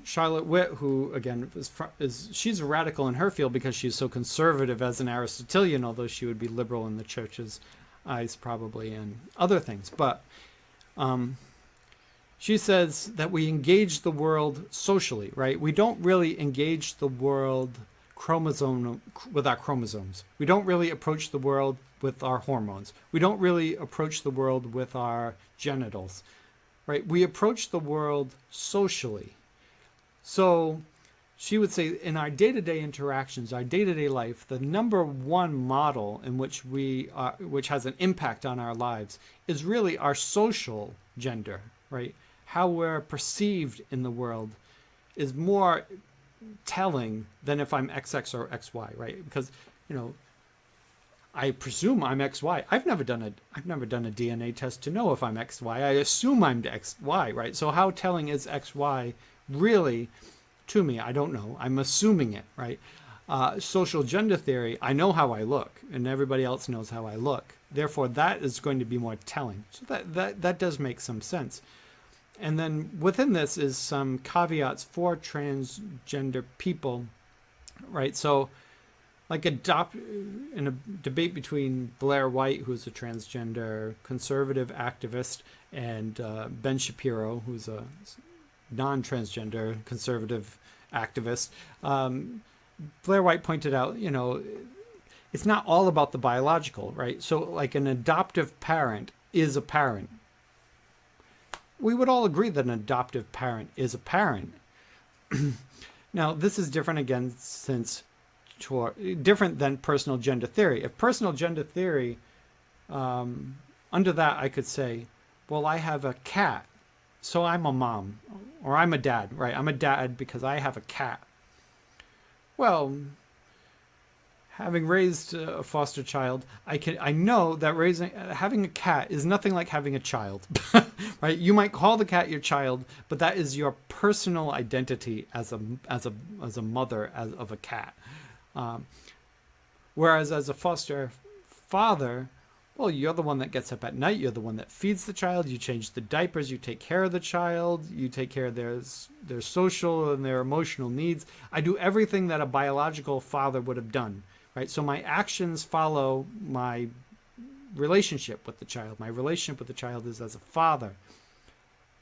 Charlotte Witt, who, again, she's a radical in her field because she's so conservative as an Aristotelian, although she would be liberal in the church's eyes probably and other things. But she says that we engage the world socially, right? We don't really engage the world chromosomes. We don't really approach the world with our hormones. We don't really approach the world with our genitals, right? We approach the world socially. So she would say in our day-to-day interactions, our day-to-day life, the number one model in which which has an impact on our lives is really our social gender, right? How we're perceived in the world is more telling than if I'm XX or XY, right? Because, I presume I'm XY. I've never done a DNA test to know if I'm XY. I assume I'm XY, right? So how telling is XY really to me? I don't know. I'm assuming it, right? Social gender theory, I know how I look, and everybody else knows how I look. Therefore, that is going to be more telling. So that does make some sense. And then within this is some caveats for transgender people, right? So like in a debate between Blair White, who's a transgender conservative activist, and Ben Shapiro, who's a non-transgender conservative activist, Blair White pointed out, it's not all about the biological, right? So like an adoptive parent is a parent. We would all agree that an adoptive parent is a parent. Now, this is different again, different than personal gender theory. If personal gender theory, under that I could say, well, I have a cat, so I'm a mom, or I'm a dad, right? I'm a dad because I have a cat. Well, having raised a foster child, I know that having a cat is nothing like having a child, right? You might call the cat your child, but that is your personal identity as a mother of a cat. Whereas as a foster father, well, you're the one that gets up at night. You're the one that feeds the child. You change the diapers. You take care of the child. You take care of their social and their emotional needs. I do everything that a biological father would have done. Right? So my actions follow my relationship with the child. My relationship with the child is as a father.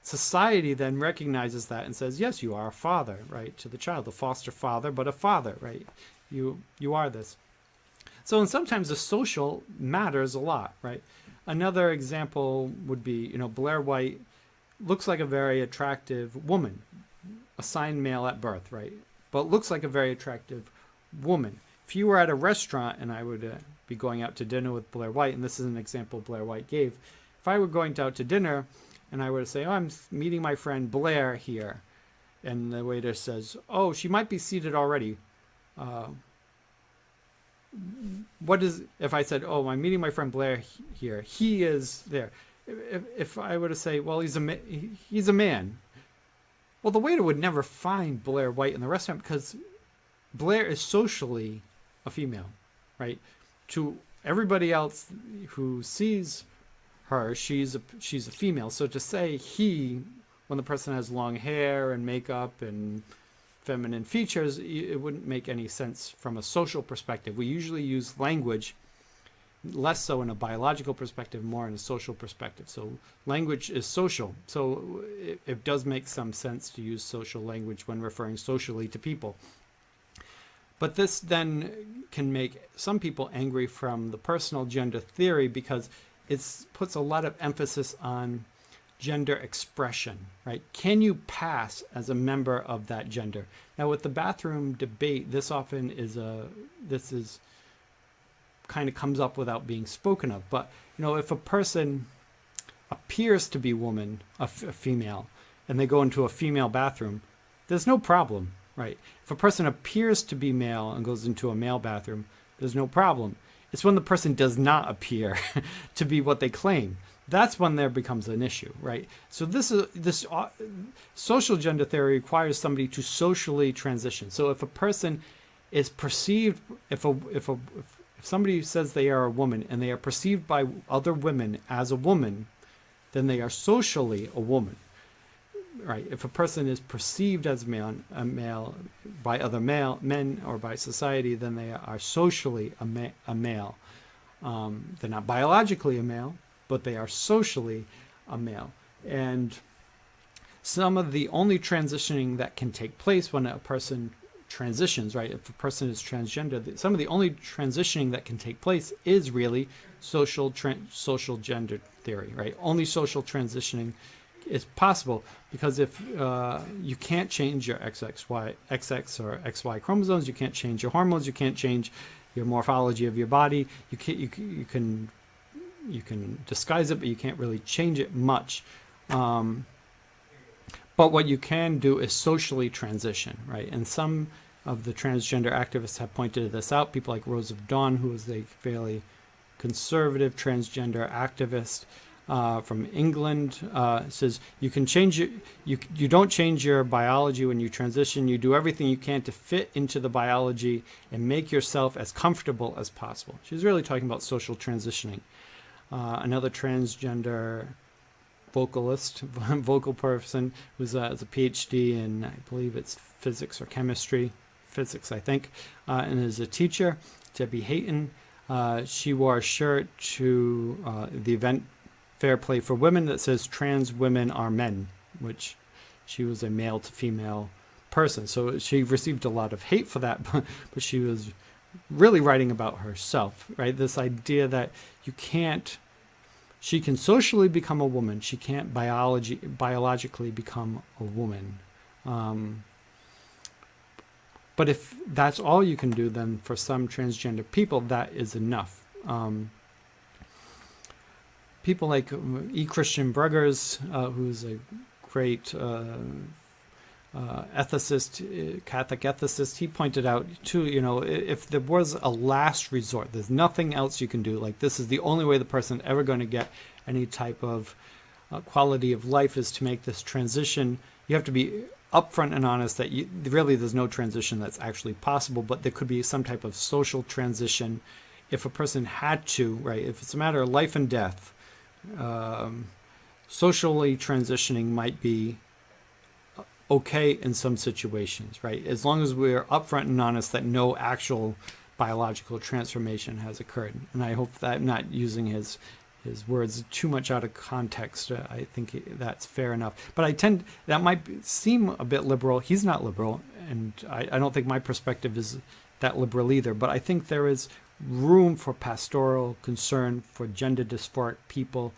Society then recognizes that and says, yes, you are a father, right, to the child, a foster father, but a father, right? You are this. So and sometimes the social matters a lot, right? Another example would be, Blair White looks like a very attractive woman, assigned male at birth, right? But looks like a very attractive woman. If you were at a restaurant and I would be going out to dinner with Blair White, and this is an example Blair White gave, if I were going out to dinner and I were to say, I'm meeting my friend Blair here, and the waiter says, oh, she might be seated already. If I said, oh, I'm meeting my friend Blair here, he is there. If I were to say, well, he's a man. Well, the waiter would never find Blair White in the restaurant because Blair is socially a female, right? To everybody else who sees her, she's a female. So to say he, when the person has long hair and makeup and feminine features, it wouldn't make any sense from a social perspective. We usually use language, less so in a biological perspective, more in a social perspective. So language is social. So it does make some sense to use social language when referring socially to people. But this then can make some people angry from the personal gender theory because it puts a lot of emphasis on gender expression, right? Can you pass as a member of that gender? Now, with the bathroom debate, this often is kind of comes up without being spoken of. But, if a person appears to be a female, and they go into a female bathroom, there's no problem. Right. If a person appears to be male and goes into a male bathroom, there's no problem. It's when the person does not appear to be what they claim. That's when there becomes an issue, right? So this social gender theory requires somebody to socially transition. So if a person is perceived, if somebody says they are a woman and they are perceived by other women as a woman, then they are socially a woman. Right. If a person is perceived as a male by other men or by society, then they are socially a male. They're not biologically a male, but they are socially a male. And some of the only transitioning that can take place when a person transitions, right? If a person is transgender, some of the only transitioning that can take place is really social gender theory, right? Only social transitioning is possible, because if you can't change your XX or XY chromosomes, you can't change your hormones, you can't change your morphology of your body. You can disguise it, but you can't really change it much. But what you can do is socially transition, right? And some of the transgender activists have pointed this out. People like Rose of Dawn, who is a fairly conservative transgender activist from England, says you can change it. You don't change your biology when you transition. You do everything you can to fit into the biology and make yourself as comfortable as possible. She's really talking about social transitioning. Another transgender vocal person who's has a PhD in, I believe it's physics or chemistry, physics, I think, and is a teacher, Debbie Hayton. She wore a shirt to the event Fair Play for Women that says trans women are men, which she was a male to female person. So she received a lot of hate for that, but she was really writing about herself, right? This idea that she can socially become a woman. She can't biologically become a woman. But if that's all you can do, then for some transgender people, that is enough. People like Christian Bruggers, who's a great ethicist, Catholic ethicist, he pointed out too, if there was a last resort, there's nothing else you can do, like this is the only way the person ever going to get any type of quality of life is to make this transition. You have to be upfront and honest that really there's no transition that's actually possible, but there could be some type of social transition if a person had to, right? If it's a matter of life and death, socially transitioning might be okay in some situations, right? As long as we're upfront and honest that no actual biological transformation has occurred. And I hope that I'm not using his words too much out of context. I think that's fair enough. But that might seem a bit liberal. He's not liberal, and I don't think my perspective is that liberal either. But I think there is room for pastoral concern for gender dysphoric people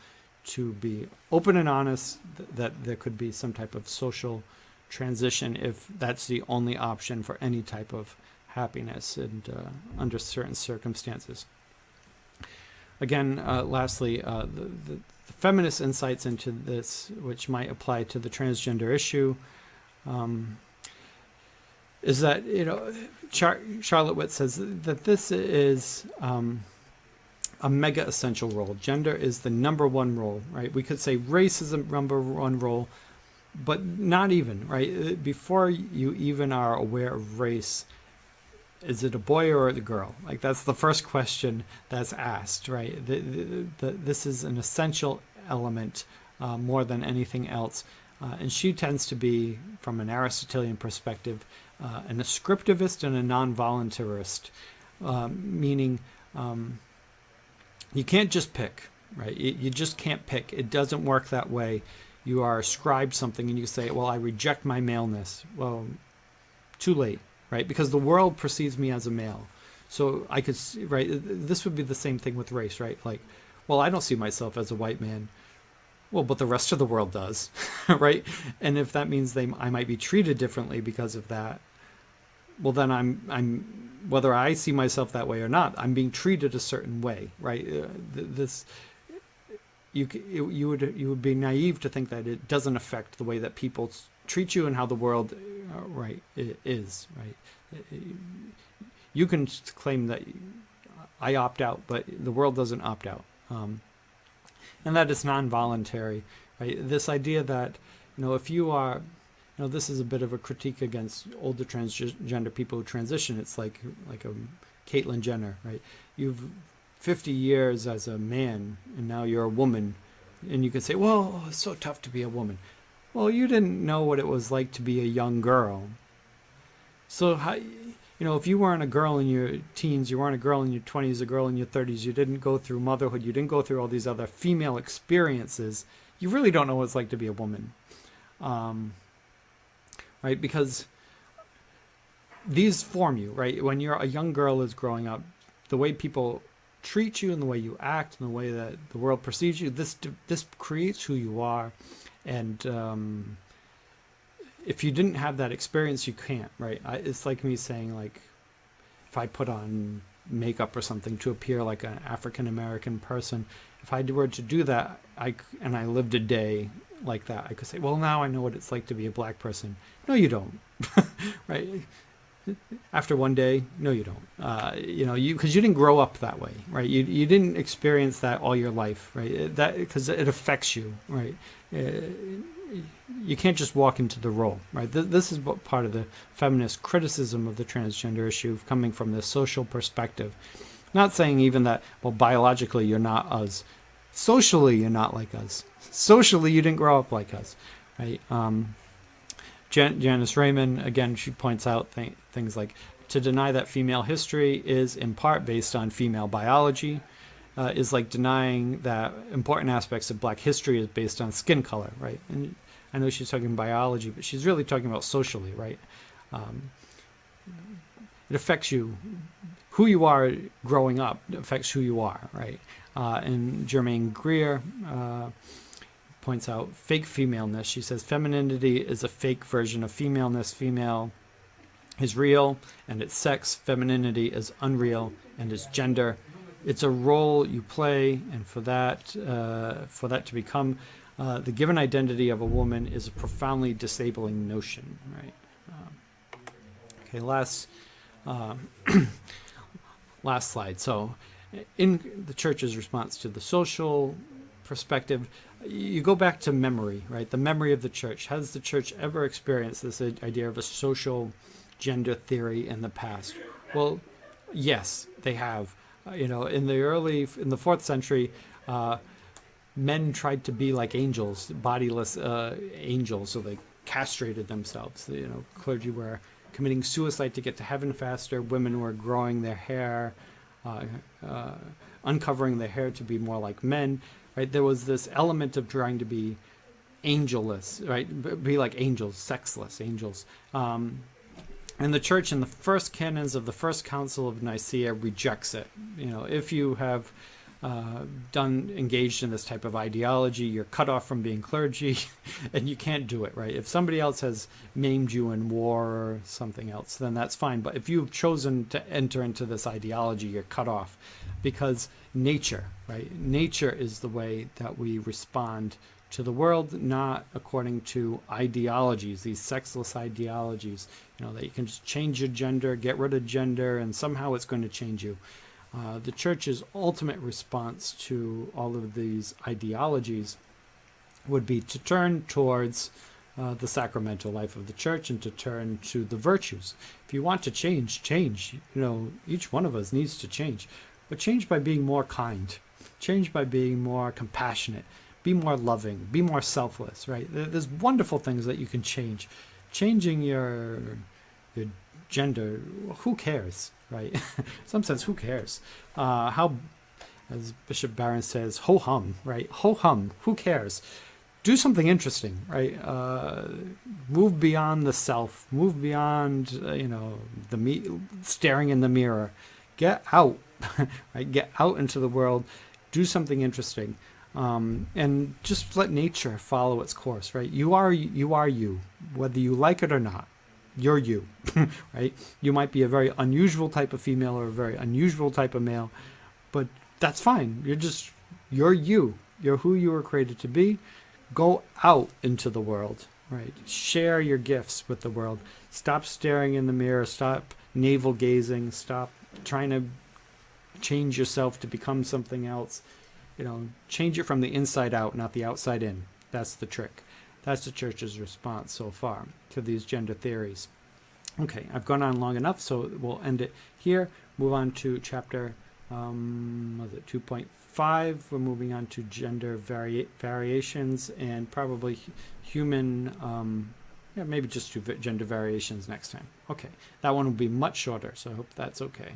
to be open and honest that there could be some type of social transition if that's the only option for any type of happiness and under certain circumstances. Again, lastly, the feminist insights into this, which might apply to the transgender issue, is that Charlotte Witt says that this is a mega essential role. Gender is the number one role, right? We could say race is the number one role, but not even, right? Before you even are aware of race, is it a boy or a girl? Like that's the first question that's asked, right? This is an essential element more than anything else. And she tends to be, from an Aristotelian perspective, an ascriptivist and a non-voluntarist, meaning you can't just pick, right? You just can't pick. It doesn't work that way. You are ascribed something and you say, well, I reject my maleness. Well, too late, right? Because the world perceives me as a male. So I could see, right? This would be the same thing with race, right? Like, well, I don't see myself as a white man. Well, but the rest of the world does, right? And if that means I might be treated differently because of that, well, then I'm whether I see myself that way or not, I'm being treated a certain way, right? You would be naive to think that it doesn't affect the way that people treat you and how the world, right, is, right? You can claim that I opt out, but the world doesn't opt out. And that is non-voluntary, right? This idea that, if you are, this is a bit of a critique against older transgender people who transition. It's like a Caitlyn Jenner, right? You've 50 years as a man, and now you're a woman, and you could say, well, it's so tough to be a woman. Well, you didn't know what it was like to be a young girl. So how, if you weren't a girl in your teens, you weren't a girl in your 20s, a girl in your 30s, you didn't go through motherhood, you didn't go through all these other female experiences, you really don't know what it's like to be a woman. Right? Because these form you, right? When you're a young girl is growing up, the way people treat you and the way you act and the way that the world perceives you, this creates who you are. And if you didn't have that experience, you can't, right? It's like me saying, like, if I put on makeup or something to appear like an African American person, if I were to do that, and I lived a day like that, I could say, well, now I know what it's like to be a black person. No, you don't, right? After one day, no, you don't. Because you didn't grow up that way, right? You didn't experience that all your life, right? That because it affects you, right? You can't just walk into the role, right? This is what part of the feminist criticism of the transgender issue, coming from this social perspective. Not saying even that, well, biologically you're not us, socially you're not like us. Socially, you didn't grow up like us, right? Janice Raymond, again, she points out things like, to deny that female history is in part based on female biology is like denying that important aspects of black history is based on skin color, right? And I know she's talking biology, but she's really talking about socially, right? It affects you. Who you are growing up affects who you are, right? And Germaine Greer points out fake femaleness. She says femininity is a fake version of femaleness. Female is real and it's sex. Femininity is unreal and it's gender. It's a role you play, and for that to become the given identity of a woman is a profoundly disabling notion, right? Okay, last slide. So, in the church's response to the social perspective, you go back to memory, right? The memory of the church. Has the church ever experienced this idea of a social gender theory in the past? Well, yes, they have. In the 4th century, men tried to be like angels, bodiless angels, so they castrated themselves. Clergy were committing suicide to get to heaven faster. Women were growing their hair, uncovering their hair to be more like men. Right? There was this element of trying to be angelless, right? Be like angels, sexless angels. And the church in the first canons of the First Council of Nicaea rejects it. If you have engaged in this type of ideology, you're cut off from being clergy, and you can't do it, right? If somebody else has maimed you in war or something else, then that's fine. But if you've chosen to enter into this ideology, you're cut off, because nature, right? Nature is the way that we respond to the world, not according to ideologies, these sexless ideologies, that you can just change your gender, get rid of gender, and somehow it's going to change you. The church's ultimate response to all of these ideologies would be to turn towards the sacramental life of the church and to turn to the virtues. If you want to change. Each one of us needs to change, but change by being more kind, change by being more compassionate, be more loving, be more selfless, right? There's wonderful things that you can change. Changing your gender, who cares, right? In some sense, who cares? How, as Bishop Barron says, ho-hum, right? Ho-hum, who cares? Do something interesting, right? Move beyond the self, move beyond, staring in the mirror. Get out, right? Get out into the world, do something interesting. And just let nature follow its course, right? You are you, whether you like it or not. You're you, right? You might be a very unusual type of female or a very unusual type of male, but that's fine. You're you. You're who you were created to be. Go out into the world, right? Share your gifts with the world. Stop staring in the mirror. Stop navel gazing. Stop trying to change yourself to become something else. Change it from the inside out, not the outside in. That's the trick. That's the church's response so far to these gender theories. Okay, I've gone on long enough, so we'll end it here. Move on to chapter 2.5. We're moving on to gender variations and probably human, maybe just gender variations next time. Okay, that one will be much shorter, so I hope that's okay.